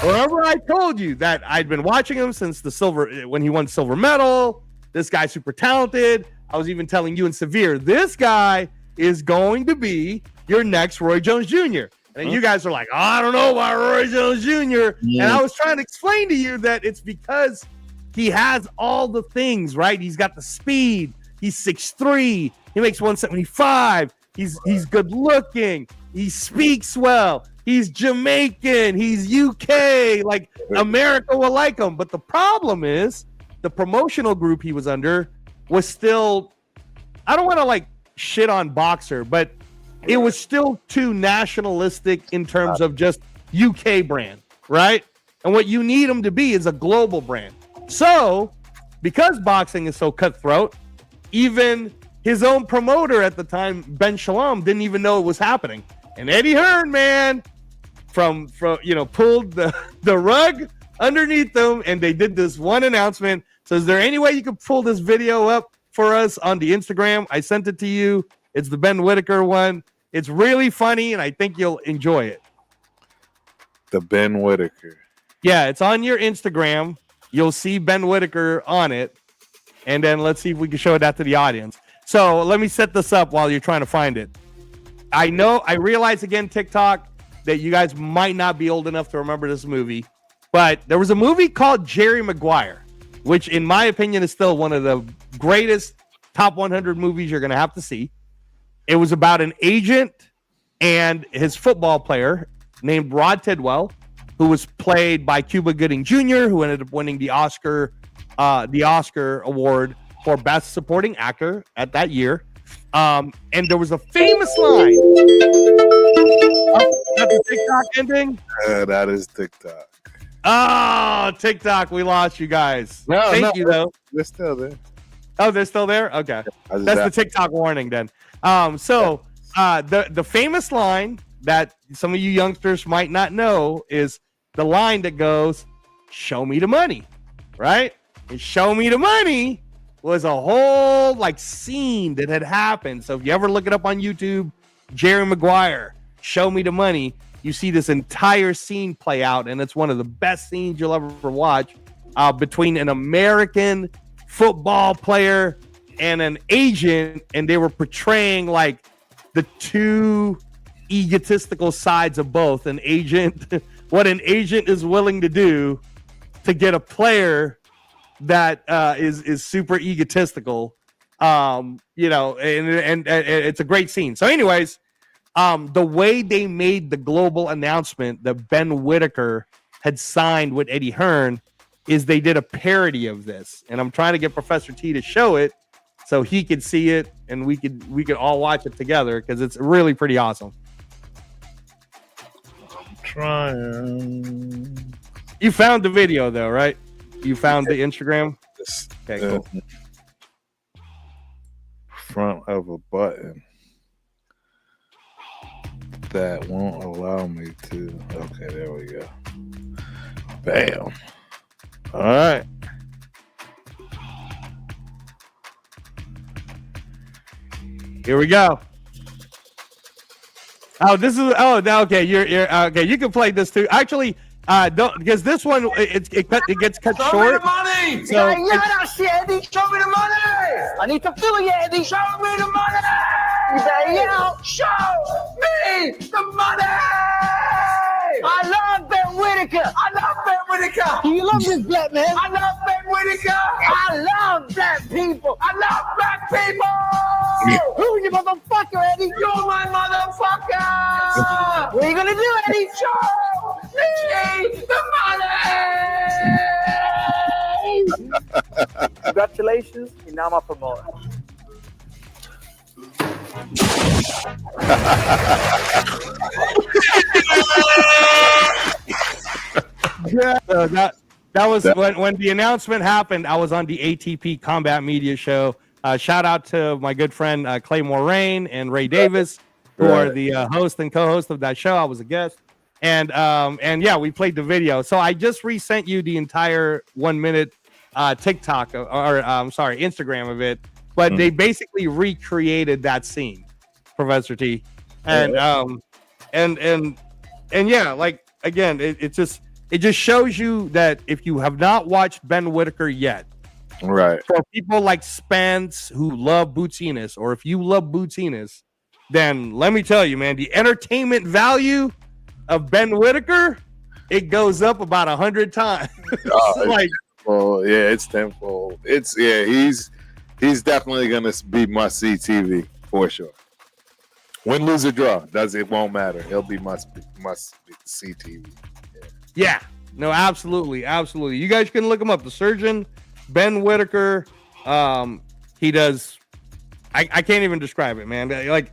remember I told you that I'd been watching him since when he won silver medal. This guy's super talented. I was even telling you and Severe, this guy is going to be your next Roy Jones Jr. And you guys are like, oh, I don't know about Roy Jones Jr. Yeah. And I was trying to explain to you that it's because he has all the things, right? He's got the speed. He's 6'3". He makes 175. He's good looking. He speaks well. He's Jamaican. He's UK. Like, America will like him. But the problem is the promotional group he was under was still, I don't want to like shit on Boxer, but it was still too nationalistic in terms of just UK brand, right? And what you need them to be is a global brand. So, because boxing is so cutthroat, even his own promoter at the time, Ben Shalom, didn't even know it was happening. And Eddie Hearn, man, from pulled the rug underneath them, and they did this one announcement. So, is there any way you could pull this video up for us on the Instagram? I sent it to you. It's the Ben Whitaker one. It's really funny, and I think you'll enjoy it. The Ben Whitaker. Yeah, it's on your Instagram. You'll see Ben Whitaker on it. And then let's see if we can show that to the audience. So let me set this up while you're trying to find it. I realize again, TikTok, that you guys might not be old enough to remember this movie. But there was a movie called Jerry Maguire, which in my opinion is still one of the greatest top 100 movies you're going to have to see. It was about an agent and his football player named Rod Tidwell, who was played by Cuba Gooding Jr., who ended up winning the Oscar award for Best Supporting Actor at that year. And there was a famous line. That's the TikTok ending? That is TikTok. Oh, TikTok, we lost you guys. Thank you, though. They're still there. Oh, they're still there? Okay. That's the TikTok warning then. The famous line that some of you youngsters might not know is the line that goes, "Show me the money," right? And "Show me the money" was a whole like scene that had happened. So if you ever look it up on YouTube, Jerry Maguire, "Show me the money," you see this entire scene play out, and it's one of the best scenes you'll ever watch between an American football player and an agent, and they were portraying like the two egotistical sides of both. An agent, what an agent is willing to do to get a player that is super egotistical, and it's a great scene. So anyways, the way they made the global announcement that Ben Whitaker had signed with Eddie Hearn is they did a parody of this, and I'm trying to get Professor T to show it so he could see it and we could all watch it together because it's really pretty awesome. I'm trying. You found the video though, right? You found the Instagram? Okay, cool. Front of a button that won't allow me to. Okay, there we go. Bam. All right. Here we go. Oh, this is okay. You're okay. You can play this too. Actually, don't, because this one it gets cut short. Show me the money. So that shit, Eddie. Show me the money. I need to feel it, Eddie. Show me the money. Show me the money. I love Ben Whitaker. I love Ben Whitaker. Do you love this black man? I love Ben Whitaker. I love black people. I love black people. Who's your motherfucker, Eddie? You're my motherfucker. What are you gonna do, Eddie? Show me the money. Congratulations, you're now my promoter. Yeah, That was when the announcement happened. I was on the ATP Combat Media Show. Shout out to my good friend Clay Moraine and Ray Davis, who are the host and co-host of that show. I was a guest, and yeah, we played the video. So I just resent you the entire 1 minute TikTok or Instagram of it, but they basically recreated that scene, Professor T, and yeah, like again, it just shows you that if you have not watched Ben Whitaker yet, right? For people like Spence who love Boots Ennis, or if you love Boots Ennis, then let me tell you, man, the entertainment value of Ben Whitaker, it goes up about 100 times. Like, well, yeah, it's tenfold. He's definitely gonna be must see TV for sure. Win, lose, or draw, it won't matter. He'll be must see TV. Yeah, no, absolutely. You guys can look him up. The Surgeon, Ben Whitaker. He does. I can't even describe it, man. Like,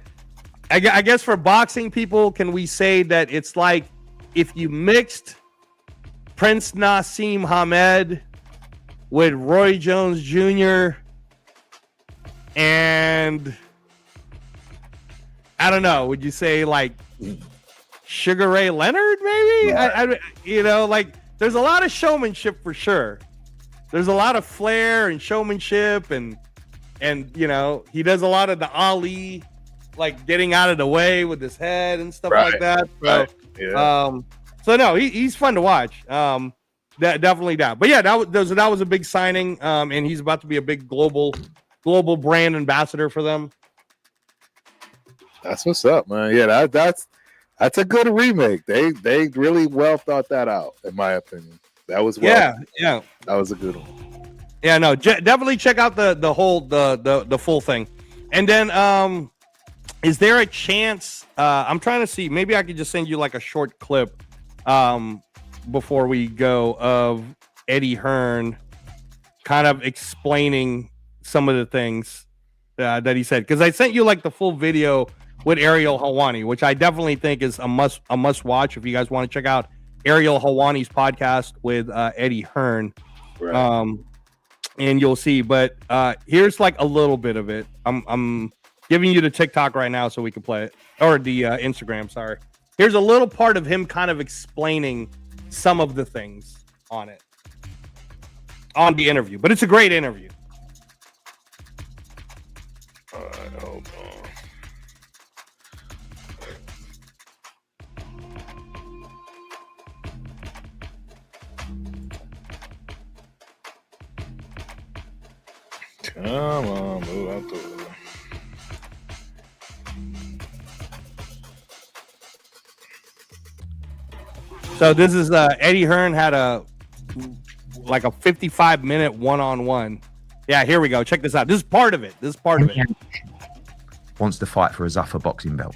I guess for boxing people, can we say that it's like if you mixed Prince Nassim Hamed with Roy Jones Jr. and I don't know, would you say like Sugar Ray Leonard, maybe? I like there's a lot of showmanship for sure. There's a lot of flair and showmanship, and he does a lot of the Ali, like getting out of the way with his head and stuff like that. So, so no, he's fun to watch. Definitely that. But yeah, that was a big signing, and he's about to be a big global brand ambassador for them. That's what's up, man. Yeah, that's a good remake. They really well thought that out, in my opinion. That was that was a good one. Yeah, no, definitely check out the whole the full thing. And then is there a chance I'm trying to see, maybe I could just send you like a short clip before we go of Eddie Hearn kind of explaining some of the things that he said, because I sent you like the full video with Ariel Helwani, which I definitely think is a must watch if you guys want to check out Ariel Helwani's podcast with Eddie Hearn. Right. And you'll see. But here's like a little bit of it. I'm giving you the TikTok right now so we can play it, or the Instagram. Sorry. Here's a little part of him kind of explaining some of the things on it, on the interview. But it's a great interview. Hold on. Come on, move out the way. So this is Eddie Hearn had a 55-minute one-on-one. Yeah, here we go. Check this out. This is part of it. Wants to fight for a Zuffa boxing belt.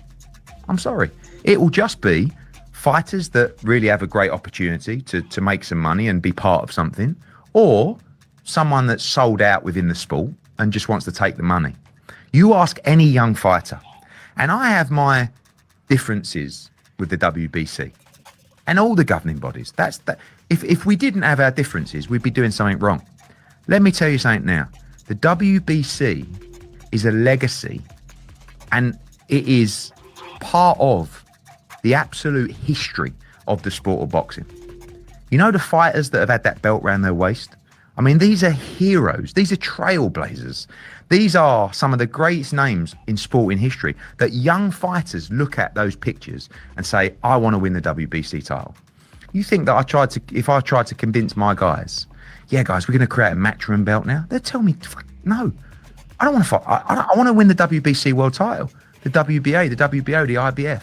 I'm sorry. It will just be fighters that really have a great opportunity to make some money and be part of something, or someone that's sold out within the sport and just wants to take the money. You ask any young fighter, and I have my differences with the WBC and all the governing bodies. That's that. If we didn't have our differences, we'd be doing something wrong. Let me tell you something now. The WBC is a legacy, and it is part of the absolute history of the sport of boxing. You know the fighters that have had that belt around their waist? I mean, these are heroes. These are trailblazers. These are some of the greatest names in sporting history that young fighters look at those pictures and say, I want to win the WBC title. You think that if I tried to convince my guys, yeah, guys, we're going to create a matchroom belt now? They'd tell me, no, I don't want to fight. I want to win the WBC world title, the WBA, the WBO, the IBF.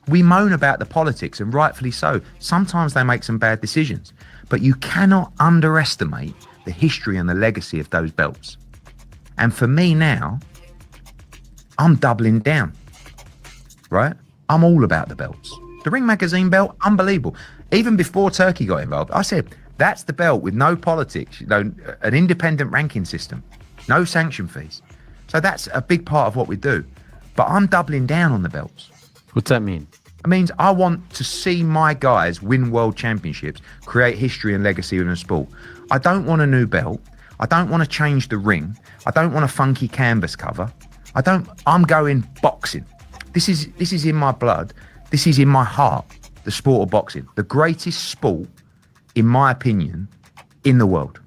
We moan about the politics, and rightfully so. Sometimes they make some bad decisions, but you cannot underestimate the history and the legacy of those belts. And for me now, I'm doubling down, right? I'm all about the belts. The Ring Magazine belt, unbelievable. Even before Turkey got involved, I said, that's the belt with no politics, an independent ranking system, no sanction fees. So that's a big part of what we do. But I'm doubling down on the belts. What's that mean? It means I want to see my guys win world championships, create history and legacy in the sport. I don't want a new belt. I don't want to change the ring. I don't want a funky canvas cover. I'm going boxing. This is in my blood. This is in my heart, the sport of boxing. The greatest sport, in my opinion, in the world.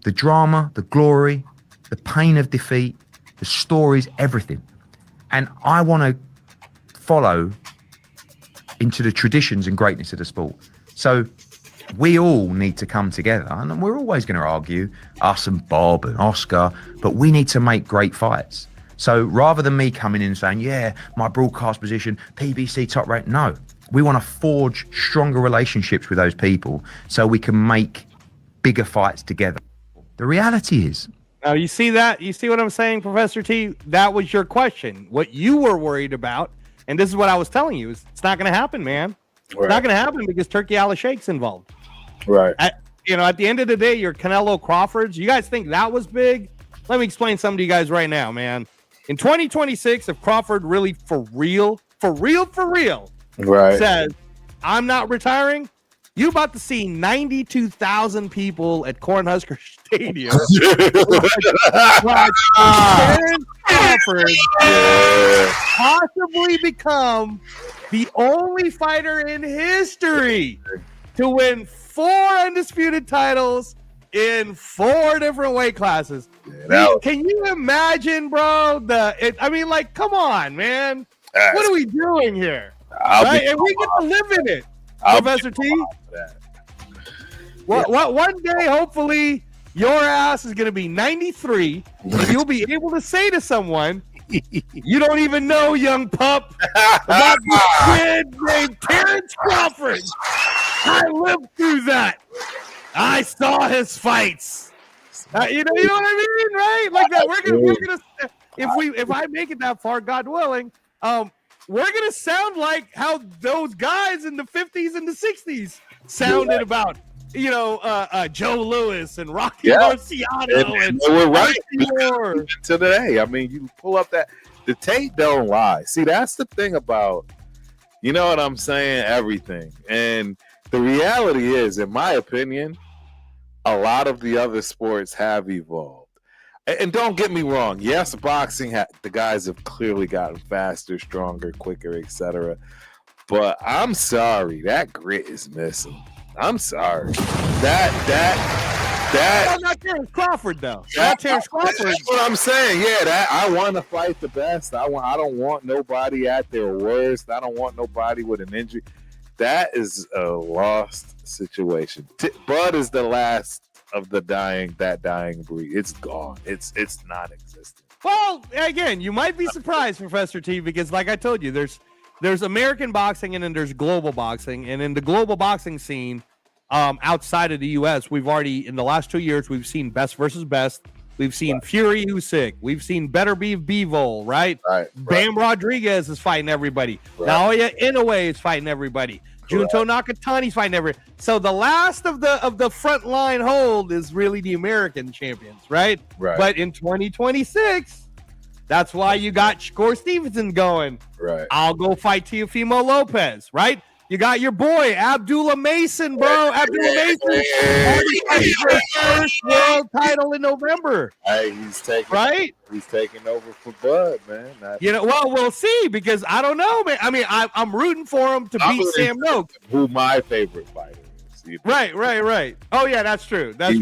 The drama, the glory, the pain of defeat, the stories, everything. And I want to follow into the traditions and greatness of the sport. So we all need to come together, and we're always going to argue, us and Bob and Oscar, but we need to make great fights. So rather than me coming in and saying, yeah, my broadcast position, PBC top rate, no, we want to forge stronger relationships with those people so we can make bigger fights together. The reality is, now you see that? You see what I'm saying, Professor T? That was your question. What you were worried about, and this is what I was telling you, is it's not going to happen, man. Right. It's not going to happen because Turkey Al-Sheikh's involved. Right. At the end of the day, your Canelo Crawfords, you guys think that was big? Let me explain something to you guys right now, man. In 2026, if Crawford really for real, right, says, I'm not retaring, you about to see 92,000 people at Cornhusker Stadium watch Terrence Crawford possibly become the only fighter in history to win 4 undisputed titles in 4 different weight classes. Can you imagine, bro? Come on, man. What are we doing here? Right? And we get to live in it, Professor T. One day, hopefully, your ass is going to be 93, and you'll be able to say to someone, you don't even know, young pup, about this kid named Terrence Crawford. I lived through that. I saw his fights. You know what I mean, right? Like that. We're gonna if I make it that far, God willing, we're gonna sound like how those guys in the 50s and the 60s sounded about. Joe Louis and Rocky Marciano and we're right today. I mean, you pull up the tape don't lie. See, that's the thing about, you know what I'm saying, everything. And the reality is, in my opinion, a lot of the other sports have evolved. And don't get me wrong. Yes, boxing, the guys have clearly gotten faster, stronger, quicker, etc. But I'm sorry, that grit is missing. I'm sorry. That not Terrence Crawford though. Not Terrence Crawford. That's what I'm saying. Yeah, I want to fight the best. I don't want nobody at their worst. I don't want nobody with an injury. That is a lost situation. Bud is the last of the dying breed. It's gone. It's non-existent. Well, again, you might be surprised, Professor T, because like I told you, there's American boxing and then there's global boxing. And in the global boxing scene, outside of the U.S., we've already, in the last 2 years, we've seen best versus best. We've seen Fury Usyk. We've seen Better Bivol, right? Bam Rodriguez is fighting everybody. Naoya Inoue is fighting everybody. Junto Nakatani's fighting everybody. So the last of the front line hold is really the American champions, right? But in 2026, that's why you got Shakur Stevenson going. I'll go fight Teofimo Lopez, right? You got your boy Abdullah Mason, bro. Abdullah Mason fighting for his first world title in November. Hey, he's taking over for Bud, man. Well, we'll see, because I don't know, man. I mean, I'm rooting for him to beat Sam Noakes, who my favorite fighter is. Right. Oh yeah, that's true. But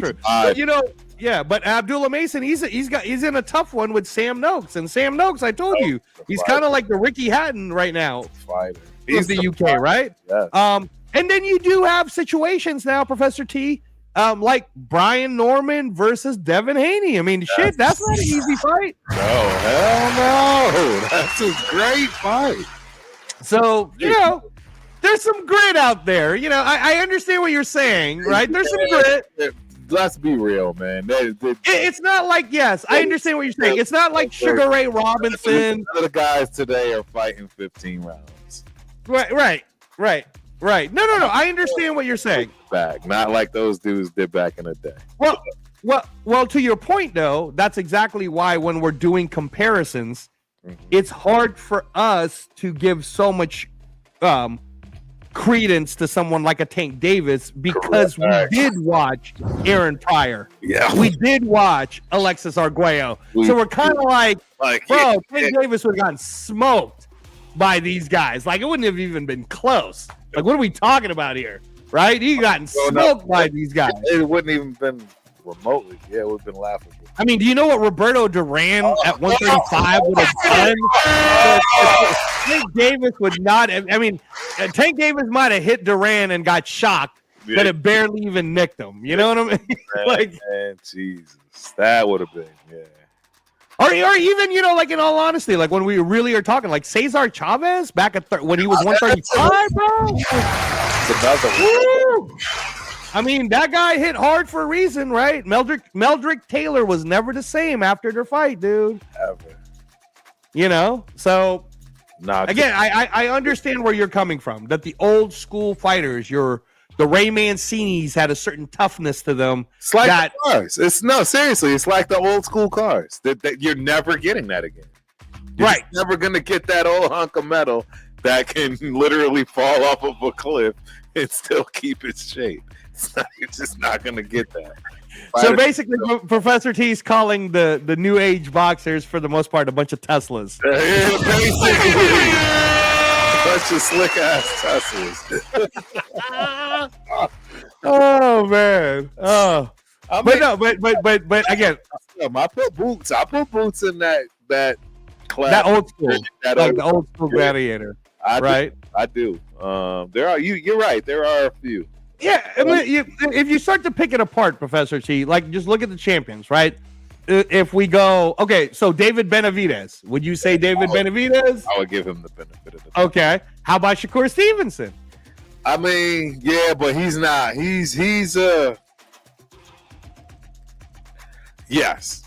but Abdullah Mason, he's in a tough one with Sam Noakes, and Sam Noakes, I told you, he's kind of like the Ricky Hatton right now. Fighter. He's the UK, fighter. Right? Yes. And then you do have situations now, Professor T, like Brian Norman versus Devin Haney. I mean, shit, that's not an easy fight. No, hell no. That's a great fight. So, there's some grit out there. I understand what you're saying, right? There's some grit. Let's be real, man. It's not like, I understand what you're saying. It's not like Sugar Ray Robinson. The guys today are fighting 15 rounds. Right. No. I understand what you're saying. Back, not like those dudes did back in the day. Well. To your point, though, that's exactly why when we're doing comparisons, it's hard for us to give so much credence to someone like a Tank Davis because we did watch Aaron Pryor. Yeah. We did watch Alexis Arguello. So we're kind of like, bro, Tank Davis would have gotten smoked by these guys. Like, it wouldn't have even been close. Like, what are we talking about here? Right? He gotten smoked by these guys. It wouldn't even been remotely. Yeah, it would have been laughable. I mean, do you know what Roberto Duran at 135 would have done? Tank Davis would not have. I mean, Tank Davis might have hit Duran and got shocked, but it barely even nicked him. You know what I mean? Man, Jesus. That would have been, yeah. Or even, you know, like in all honesty, like when we really are talking, like Cesar Chavez back at when he was 135, bro. It's another one. I mean, that guy hit hard for a reason, right? Meldrick Taylor was never the same after their fight, dude. Ever. You know? So, again, I understand where you're coming from. That the old school fighters, the Ray Mancinis had a certain toughness to them. It's like the cars. Seriously, it's like the old school cars. That you're never getting that again. You're just never going to get that old hunk of metal that can literally fall off of a cliff and still keep its shape. You're just not going to get that. So basically, Professor T's calling the new age boxers, for the most part, a bunch of Teslas. Basically, a bunch of slick ass Teslas. Oh man! Oh, but again, I put boots in that class. That old school, the old school gladiator. I do. There are you're right. There are a few. Yeah, I mean, if you start to pick it apart, Professor T, like just look at the champions, right? If we go, okay, so David Benavidez, would you say David Benavidez? I would give him the benefit of the doubt. Okay, how about Shakur Stevenson? I mean, yeah, but he's not. He's yes,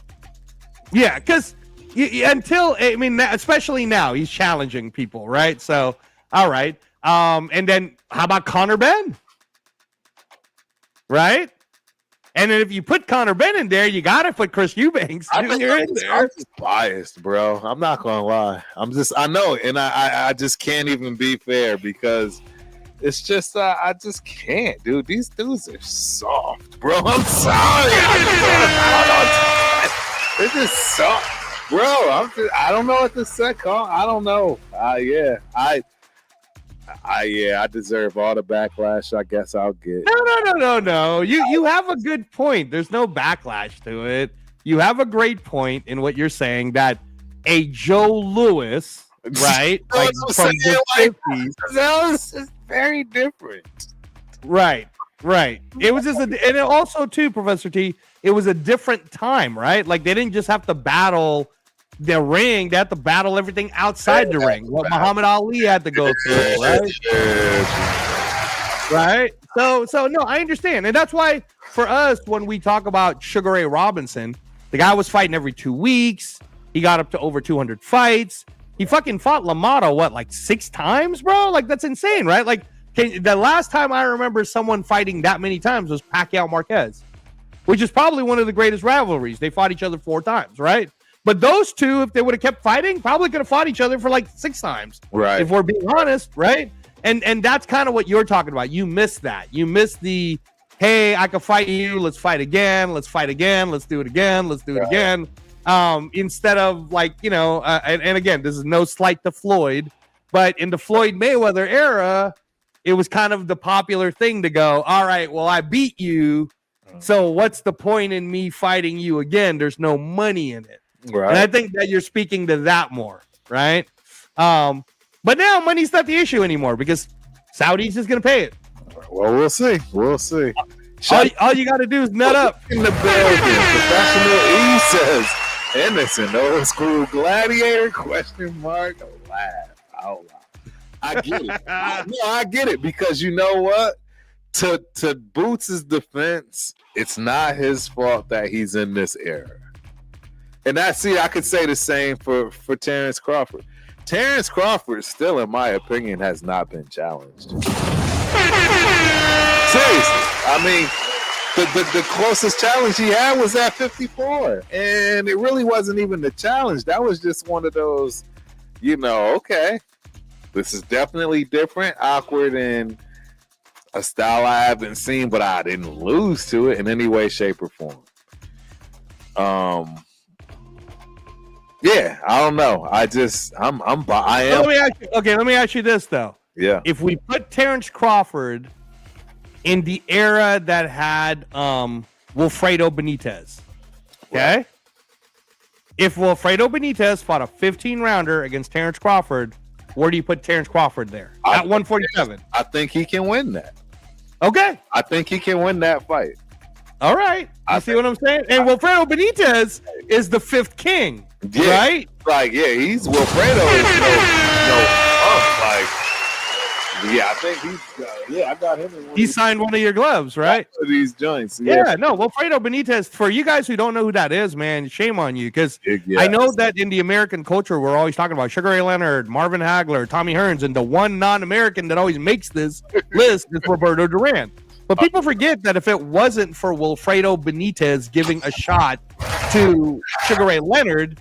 yeah, because until especially now, he's challenging people, right? So, all right, and then how about Conor Benn? Right? And then if you put Conor Benn in there, you got to put Chris Eubanks Jr. in there. I'm just biased, bro. I'm not going to lie. I know, and I just can't even be fair because it's just, I just can't, dude. These dudes are soft, bro. I'm sorry. I don't know. They're just soft. Bro, I don't know what to say, Carl. I don't know. I deserve all the backlash I guess I'll get. No. You have a good point. There's no backlash to it. You have a great point in what you're saying that a Joe Louis, right? Like from the 50s. That was very different. Right. It was just and it also too, Professor T, it was a different time, right? Like they didn't just have to battle the ring, they had to battle everything outside the ring. What Muhammad Ali had to go through, right? Right? So no, I understand. And that's why for us, when we talk about Sugar Ray Robinson, the guy was fighting every 2 weeks. He got up to over 200 fights. He fucking fought Lamato, like 6 times, bro? Like, that's insane, right? Like, the last time I remember someone fighting that many times was Pacquiao Marquez, which is probably one of the greatest rivalries. They fought each other 4 times, right? But those two, if they would have kept fighting, probably could have fought each other for like 6 times. Right. If we're being honest, right? And that's kind of what you're talking about. You missed that. You missed the, hey, I can fight you. Let's fight again. Let's fight again. Let's do it again. Let's do it again. Instead of like, and again, this is no slight to Floyd, but in the Floyd Mayweather era, it was kind of the popular thing to go, all right, well, I beat you. So what's the point in me fighting you again? There's no money in it. Right. And I think that you're speaking to that more, right? But now money's not the issue anymore because Saudi's just going to pay it. Well, we'll see. All you got to do is nut up. In the building, Professional E says, Ennis, an old school gladiator, ? Laugh out loud. I get it. I get it because you know what? To Boots' defense, it's not his fault that he's in this era. And I could say the same for Terrence Crawford. Terrence Crawford still, in my opinion, has not been challenged. Seriously. I mean, the closest challenge he had was at 54. And it really wasn't even the challenge. That was just one of those, okay. This is definitely different, awkward, and a style I haven't seen, but I didn't lose to it in any way, shape, or form. Yeah, I don't know. I am. Let me ask you this though. Yeah. If we put Terrence Crawford in the era that had Wilfredo Benitez, okay? Right. If Wilfredo Benitez fought a 15-rounder against Terrence Crawford, where do you put Terrence Crawford there? At 147. I think he can win that. Okay. I think he can win that fight. All right. You see what I'm saying? And Wilfredo Benitez is the fifth king, right? Like, yeah, he's Wilfredo is no yeah, I think I got him in one. He signed one of your gloves, right? These joints. Yeah, no, Wilfredo Benitez, for you guys who don't know who that is, man, shame on you, because I know that in the American culture, we're always talking about Sugar Ray Leonard, Marvin Hagler, Tommy Hearns, and the one non-American that always makes this list is Roberto Duran. But people forget that if it wasn't for Wilfredo Benitez giving a shot to Sugar Ray Leonard,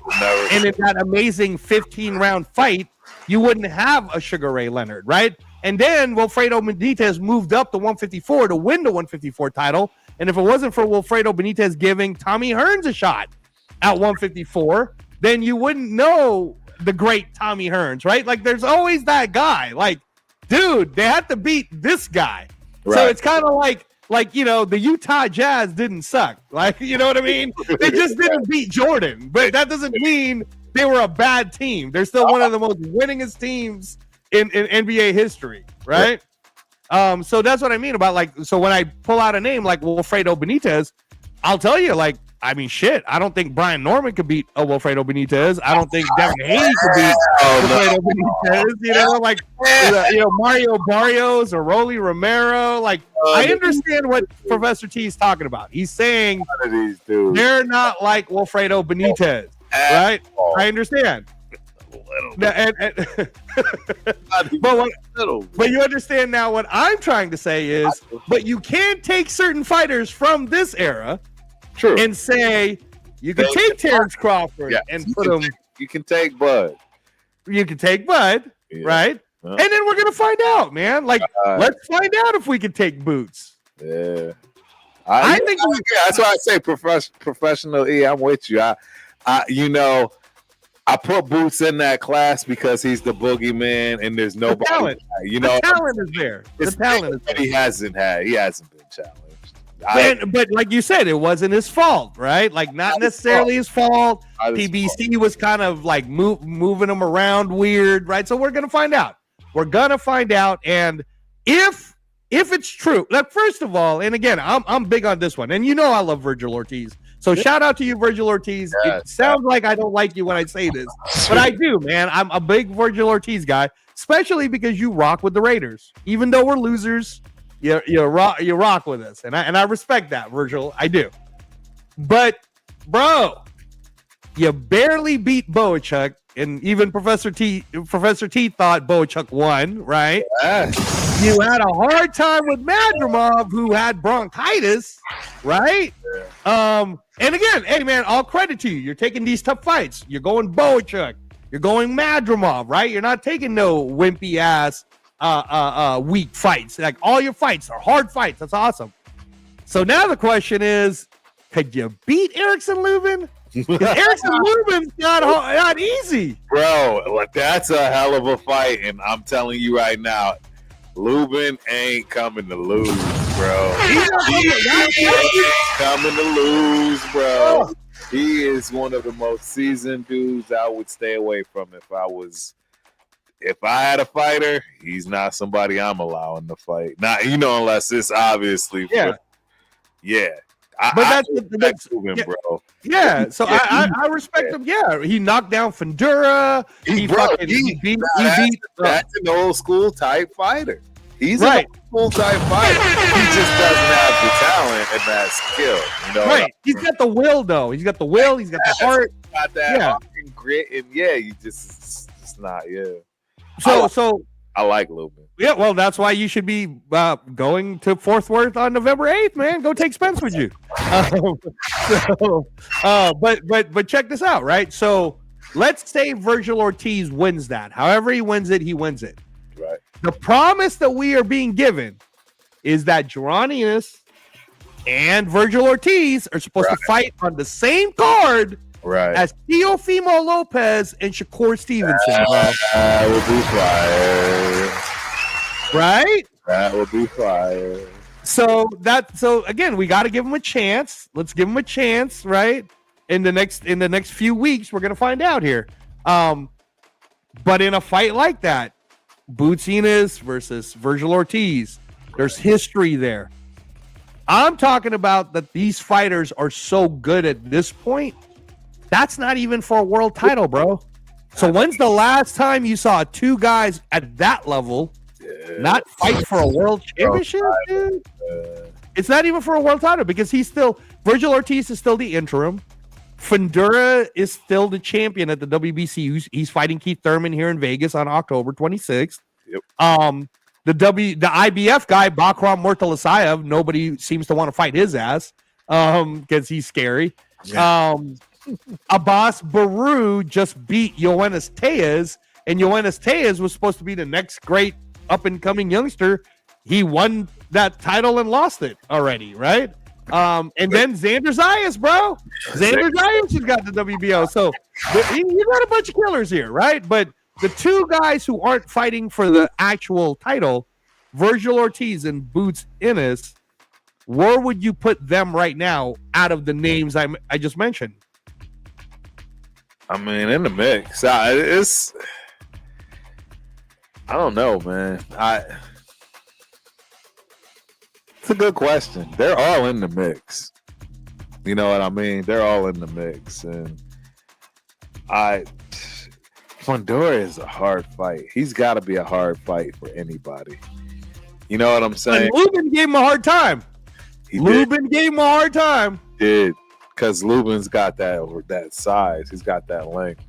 and in that amazing 15-round fight, you wouldn't have a Sugar Ray Leonard, right? And then Wilfredo Benitez moved up to 154 to win the 154 title. And if it wasn't for Wilfredo Benitez giving Tommy Hearns a shot at 154, then you wouldn't know the great Tommy Hearns, right? Like, there's always that guy. Like, dude, they had to beat this guy. Right. So it's kind of like, you know, the Utah Jazz didn't suck. Like, you know what I mean? They just didn't beat Jordan. But that doesn't mean they were a bad team. They're still one of the most winningest teams in NBA history, right? So that's what I mean about, like, so when I pull out a name like Wilfredo Benitez, I'll tell you, like, I mean, shit, I don't think Brian Norman could beat a Wilfredo Benitez. I don't think Devin Haney could beat Wilfredo Benitez. You know, like, you know, Mario Barrios or Rolly Romero. Like, I understand what Professor T is talking about. He's saying they're not like Wilfredo Benitez, right? I understand. But you understand now what I'm trying to say is, but you can take certain fighters from this era, and say you can take Terrence Crawford and put him. You can take Bud. You can take Bud, right? And then we're gonna find out, man. Like, let's find out if we can take Boots. Yeah, I think that's why I say professional. I'm with you. You know, I put Boots in that class because he's the boogeyman, and there's nobody. Talent. You know, the talent is there. The talent is there. He hasn't been challenged. But like you said, it wasn't his fault, right? Like, not necessarily his fault. PBC was kind of like moving him around weird, right? So we're gonna find out. We're gonna find out, and if it's true, like, first of all, and again, I'm big on this one, and you know I love Virgil Ortiz. So shout out to you, Virgil Ortiz. It sounds like I don't like you when I say this, but I do, man. I'm a big Virgil Ortiz guy, especially because you rock with the Raiders. Even though we're losers, you rock with us, and I respect that, Virgil. I do. But, bro, you barely beat Boachuk, and even Professor T thought Boachuk won, right? Yes. You had a hard time with Madrimov, who had bronchitis, right? And again, hey, man, all credit to you. You're taking these tough fights. You're going Boachuk. You're going Madrimov, right? You're not taking no wimpy ass weak fights. Like, all your fights are hard fights. That's awesome. So now the question is, could you beat Erickson Lubin? Erickson Lubin's not easy, bro. Like, that's a hell of a fight, and I'm telling you right now, Lubin ain't coming to lose, bro. He's coming to lose, bro. He is one of the most seasoned dudes. I would stay away from if I had a fighter. He's not somebody I'm allowing to fight. Not, you know, unless it's obviously. That's Lubin, bro. Yeah, so I respect him. Yeah, he knocked down Fundura. That's an old school type fighter. He's an old school type fighter. He just doesn't have the talent and that skill. You know, right? He's got the will, though. He's got the will. He's got the heart. Got that heart and grit, and you just not. So I like Lubin. Yeah, well, that's why you should be going to Fort Worth on November 8th, man. Go take Spence with you. But check this out, right? So Let's say Virgil Ortiz wins that. However he wins it, he wins it. Right. The promise that we are being given is that Jaron Ennis and Virgil Ortiz are supposed to fight on the same card as Teofimo Lopez and Shakur Stevenson. That would be fire. Right? That would be fire. So again, we got to give him a chance. Let's give him a chance, right? In the next few weeks, we're gonna find out here. But in a fight like that, Boots Ennis versus Virgil Ortiz, there's history there. I'm talking about that these fighters are so good at this point. That's not even for a world title, bro. So when's the last time you saw two guys at that level not fight for a world championship, dude? It's not even for a world title because Virgil Ortiz is still the interim. Fundura is still the champion at the WBC. He's fighting Keith Thurman here in Vegas on October 26th. Yep. The IBF guy, Bakram Murtalasayev, nobody seems to want to fight his ass because he's scary. Yeah. Abbas Baru just beat Yoenis Tejas, and Yoenis Tejas was supposed to be the next great up-and-coming youngster. He won that title and lost it already, right? And then Xander Zayas, bro. Xander Zayas has got the WBO. So you got a bunch of killers here, right? But the two guys who aren't fighting for the actual title, Virgil Ortiz and Boots Ennis, where would you put them right now out of the names I just mentioned? I mean, in the mix. I don't know, man. It's a good question. They're all in the mix. You know what I mean? They're all in the mix. And Fundora is a hard fight. He's got to be a hard fight for anybody. You know what I'm saying? And Lubin gave him a hard time. Lubin gave him a hard time. He did. Because Lubin's got that size. He's got that length.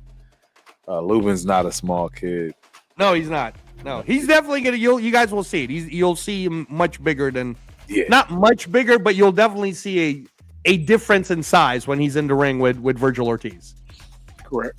Lubin's not a small kid. No, he's not. No, he's definitely going to, you guys will see it. You'll see him much bigger than, not much bigger, but you'll definitely see a difference in size when he's in the ring with Virgil Ortiz. Correct.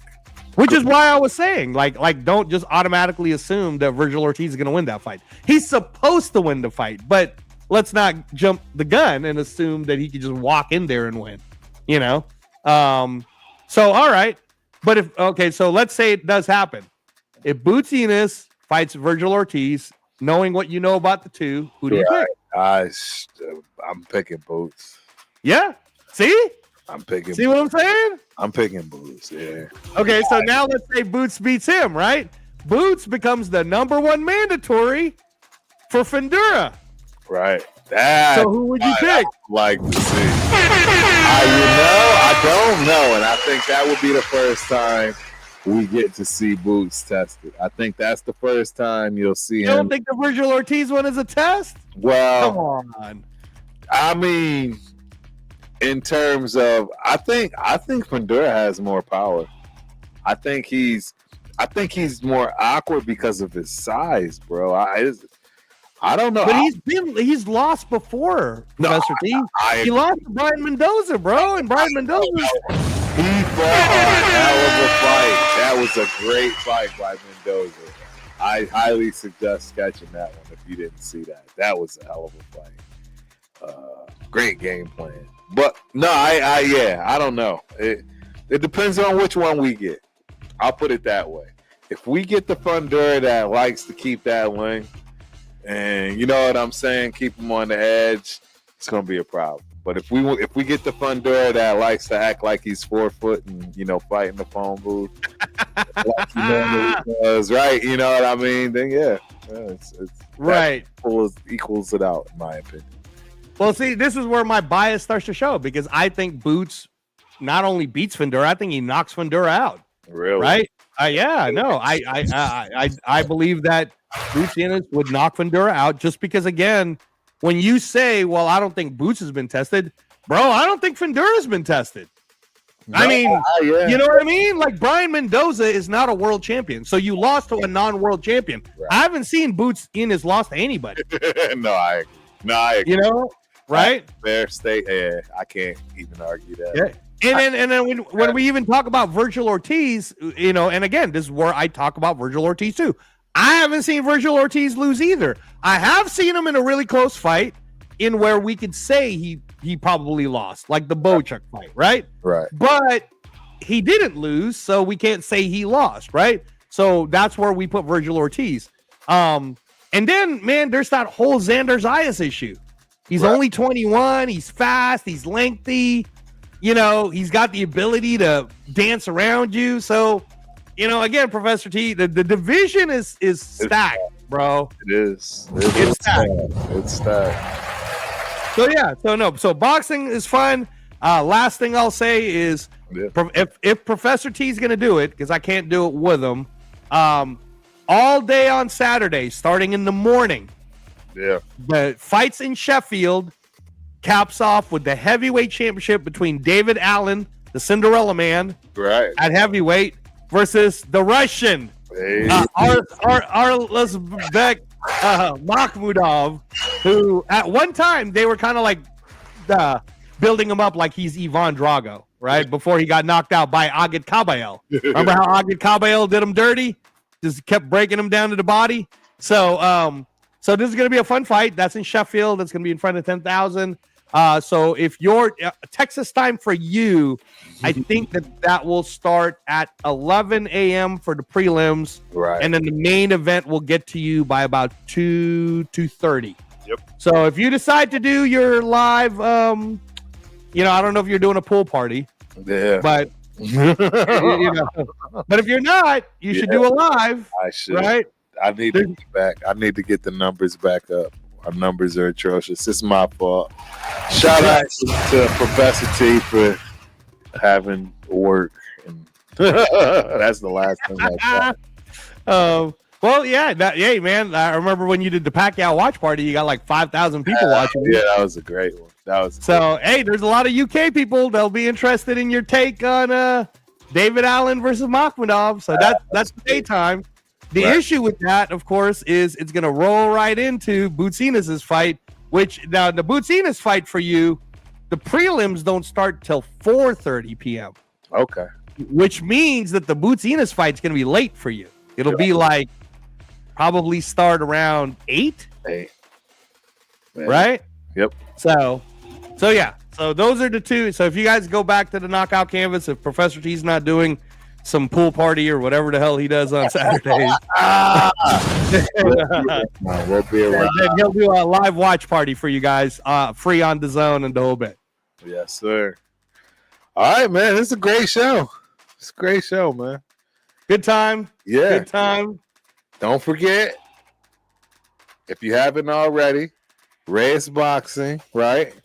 Which is why I was saying, like, don't just automatically assume that Virgil Ortiz is going to win that fight. He's supposed to win the fight, but let's not jump the gun and assume that he could just walk in there and win, you know? So, all right. But so let's say it does happen. If Boots Ennis fights Virgil Ortiz, knowing what you know about the two, who do you pick? I'm picking Boots. Yeah. See? I'm picking. See what I'm saying? I'm picking Boots. Yeah. Okay, so now let's say Boots beats him, right? Boots becomes the #1 mandatory for Fundura. Right. So who would you pick? Like to see. I don't know, and I think that would be the first time we get to see Boots tested. I think that's the first time you'll see him. You don't think the Virgil Ortiz one is a test? Well, come on. I mean, in terms of, I think Fundura has more power. I think he's more awkward because of his size, bro. I don't know. But he's lost before, Professor T. He lost to Brian Mendoza, bro, and Brian Mendoza. He fought a hell of a fight. That was a great fight by Mendoza. I highly suggest catching that one if you didn't see that. That was a hell of a fight. Great game plan. But no, I don't know. It depends on which one we get. I'll put it that way. If we get the Fundura that likes to keep that length, and you know what I'm saying, keep him on the edge, it's gonna be a problem. But if we get the Fundura that likes to act like he's 4 foot and fight in the phone booth, like he normally does, right? You know what I mean? Then it's right. Equals it out, in my opinion. Well, see, this is where my bias starts to show because I think Boots not only beats Fundura, I think he knocks Fundura out. Really? Right? I believe that Boots Ennis would knock Fundura out just because, again, when you say, well, I don't think Boots has been tested, bro, I don't think Fundura's been tested. No, I mean, you know what I mean? Like, Brian Mendoza is not a world champion, so you lost to a non-world champion. Right. I haven't seen Boots Ennis lost to anybody. No, I agree. You know, right? Fair state. Yeah, I can't even argue that. Yeah. And then when we even talk about Virgil Ortiz, you know, and again, this is where I talk about Virgil Ortiz too. I haven't seen Virgil Ortiz lose either. I have seen him in a really close fight in where we could say he probably lost, like the Bochuk fight, right? Right. But he didn't lose, so we can't say he lost, right? So that's where we put Virgil Ortiz. And then, man, there's that whole Xander Zayas issue. He's only 21. He's fast. He's lengthy. You know, he's got the ability to dance around you. So, you know, again, Professor T, the division is stacked, bro. It is. It's stacked. It's stacked. So, yeah. So boxing is fun. Last thing I'll say is if Professor T is going to do it, because I can't do it with him, all day on Saturday, starting in the morning, the fights in Sheffield caps off with the heavyweight championship between David Allen, the Cinderella Man, at heavyweight, versus the Russian, Arslanbek Makhmudov, who at one time they were kind of like building him up like he's Ivan Drago, right? Before he got knocked out by Agit Kabayel. Remember how Agit Kabayel did him dirty? Just kept breaking him down to the body. So this is going to be a fun fight. That's in Sheffield. That's going to be in front of 10,000. So if you're Texas time for you, I think that will start at 11 a.m. for the prelims. Right. And then the main event will get to you by about 2:30. Yep. So if you decide to do your live, you know, I don't know if you're doing a pool party. Yeah. But you know, but if you're not, you should do a live. I should. Right. I need to get back. I need to get the numbers back up. Our numbers are atrocious. It's my fault. Shout out to Professor T for having work. And that's the last thing I thought. Well, yeah. Hey, man. I remember when you did the Pacquiao watch party, you got like 5,000 people watching. Yeah, that was a great one. Hey, there's a lot of UK people that'll be interested in your take on David Allen versus Makhmudov. So that's the daytime. The issue with that, of course, is it's going to roll right into Boots Ennis' fight, which now the Boots Ennis fight for you, the prelims don't start till 4:30 p.m. Okay. Which means that the Boots Ennis fight's going to be late for you. It'll be like probably start around 8. Right? Yep. So yeah. So those are the two. So if you guys go back to the knockout canvas, if Professor T's not doing some pool party or whatever the hell he does on Saturdays, we'll be around. Then he'll do a live watch party for you guys, free on the zone and the whole bit. Yes, sir. All right, man. It's a great show. It's a great show, man. Good time. Yeah. Good time. Don't forget, if you haven't already, Reyes Boxing, right?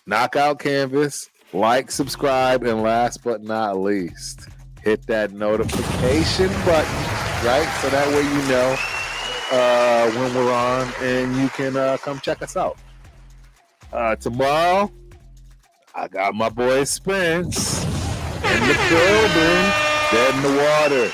Knockout Canvas. Like, subscribe, and last but not least, hit that notification button, right? So that way you know when we're on and you can come check us out. Tomorrow, I got my boy Spence in the building, dead in the water.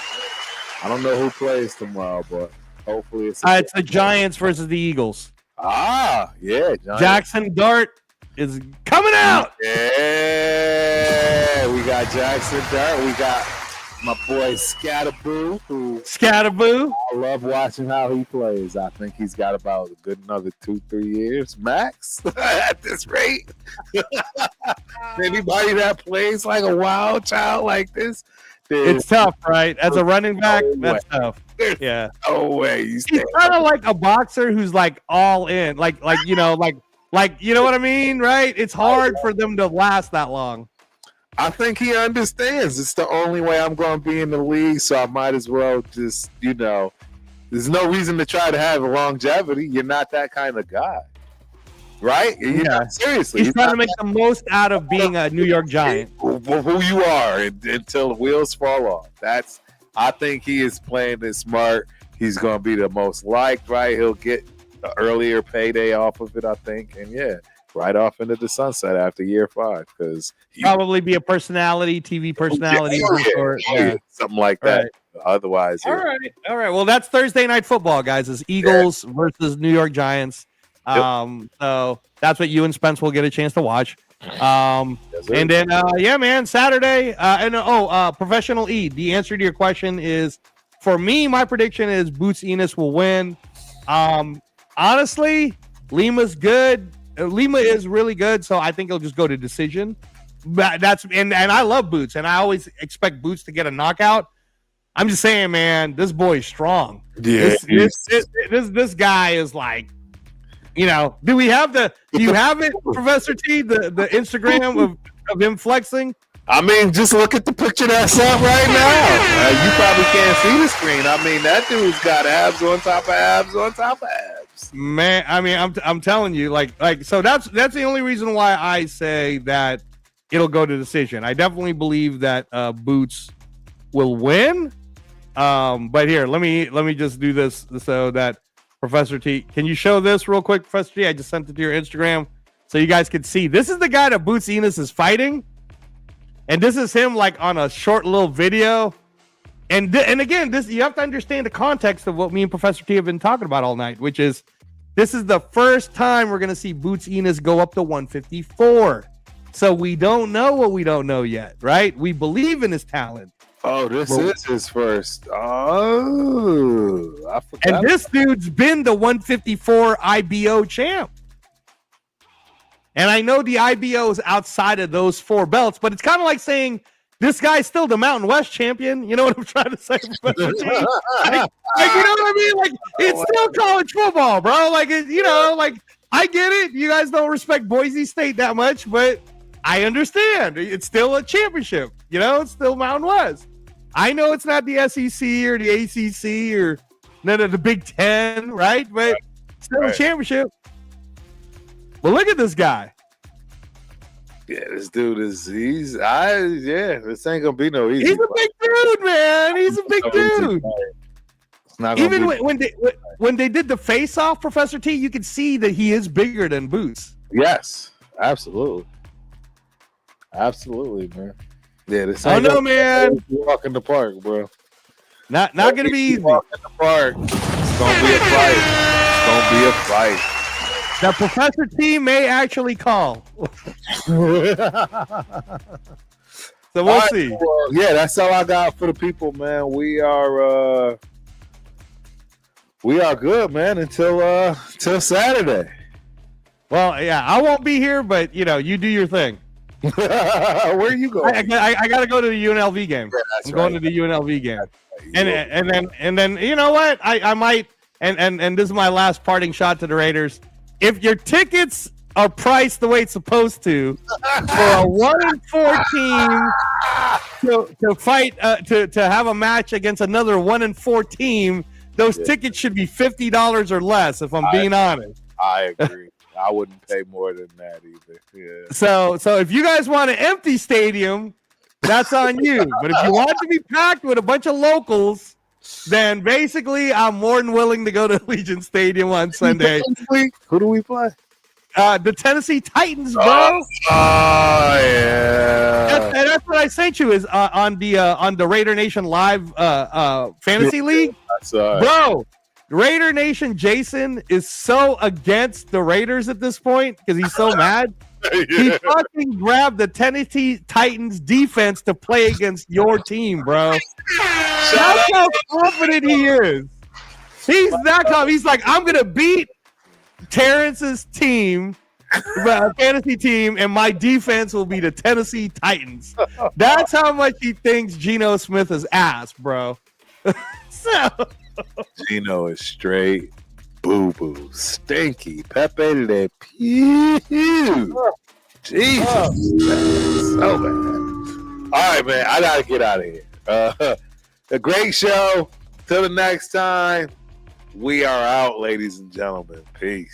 I don't know who plays tomorrow, but hopefully it's the Giants versus the Eagles. Yeah, Giants. Jackson Dart is coming out. Yeah, we got Jackson Dart. We got my boy Scatterboo. I love watching how he plays. I think he's got about a good another 2-3 years max at this rate. Anybody that plays like a wild child like this, it's tough, right? As a running back, that's tough. Yeah. No way. He's kind of like a boxer who's like all in, like you know, like you know what I mean, right? It's hard for them to last that long. I think he understands. It's the only way I'm going to be in the league, so I might as well just, you know, there's no reason to try to have a longevity. You're not that kind of guy, right? Seriously. He's trying to make the most out of being a New York Giant. Who you are until the wheels fall off. I think he is playing it smart. He's going to be the most liked, right? He'll get an earlier payday off of it, I think. And yeah, right off into the sunset after year 5. Because probably be a personality, TV personality. Something like that. Right. Otherwise. All right. Well, that's Thursday Night Football, guys. It's Eagles versus New York Giants. So that's what you and Spence will get a chance to watch. Yes, And then, yeah, man, Saturday. Professional E. The answer to your question is, for me, my prediction is Boots Ennis will win. Honestly, Lima's good. Lima is really good, so I think he'll just go to decision. But and I love Boots, and I always expect Boots to get a knockout. I'm just saying, man, this boy's strong. Yeah, this guy is like, you know. Do you have it, Professor T? The Instagram of him flexing. I mean, just look at the picture that's up right now. You probably can't see the screen. I mean, that dude's got abs on top of abs on top of abs. Man, I mean, I'm telling you, like, so that's the only reason why I say that it'll go to decision. I definitely believe that Boots will win. But here, let me just do this so that Professor T, can you show this real quick, Professor T? I just sent it to your Instagram so you guys can see. This is the guy that Boots Ennis is fighting. And this is him like on a short little video. And again, this, you have to understand the context of what me and Professor T have been talking about all night, which is this is the first time we're going to see Boots Ennis go up to 154. So we don't know what we don't know yet, right? We believe in his talent. Oh, this is his first. Oh, I forgot. And this dude's been the 154 IBO champ. And I know the IBO is outside of those 4 belts, but it's kind of like saying this guy's still the Mountain West champion. You know what I'm trying to say? Like, you know what I mean? Like, it's still college football, bro. Like, you know, like, I get it. You guys don't respect Boise State that much, but I understand. It's still a championship. You know, it's still Mountain West. I know it's not the SEC or the ACC or none of the Big Ten, right? But still a championship. But look at this guy. Yeah, this dude this ain't gonna be no easy. He's a big dude, man. He's a big dude. It's not even when they did the face off, Professor T, you could see that he is bigger than Boots. Yes, absolutely, man. Yeah, this ain't man. Walk in the park, bro. Not gonna be easy. Walk in the park. It's gonna be a fight. It's gonna be a fight. The Professor T may actually call. So we'll see. Well, yeah, that's all I got for the people, man. We are good, man, until Saturday. Well, yeah, I won't be here, but you know, you do your thing. Where are you going? I got to go to the UNLV game. Yeah, I'm going to the UNLV game, and then you know what? I might and this is my last parting shot to the Raiders. If your tickets are priced the way it's supposed to, for a 1-4 team to fight to have a match against another 1-4 team, those tickets should be $50 or less. If I'm being honest, I agree. I wouldn't pay more than that either. Yeah. So if you guys want an empty stadium, that's on you. But if you want to be packed with a bunch of locals, then basically I'm more than willing to go to Allegiant Stadium on Sunday. Who do we play? The Tennessee Titans, bro. Oh yeah. That's what I sent you is on the Raider Nation Live fantasy league, bro. Raider Nation Jason is so against the Raiders at this point because he's so mad. He fucking grabbed the Tennessee Titans defense to play against your team, bro. That's how confident he is. He's that confident. He's like, I'm gonna beat Terrence's team, fantasy team, and my defense will be the Tennessee Titans. That's how much he thinks Geno Smith is ass, bro. So Geno is straight boo-boo, stinky, Pepe Le Pew. Jesus, so bad. All right, man, I gotta get out of here. A great show. Till the next time, we are out, ladies and gentlemen. Peace.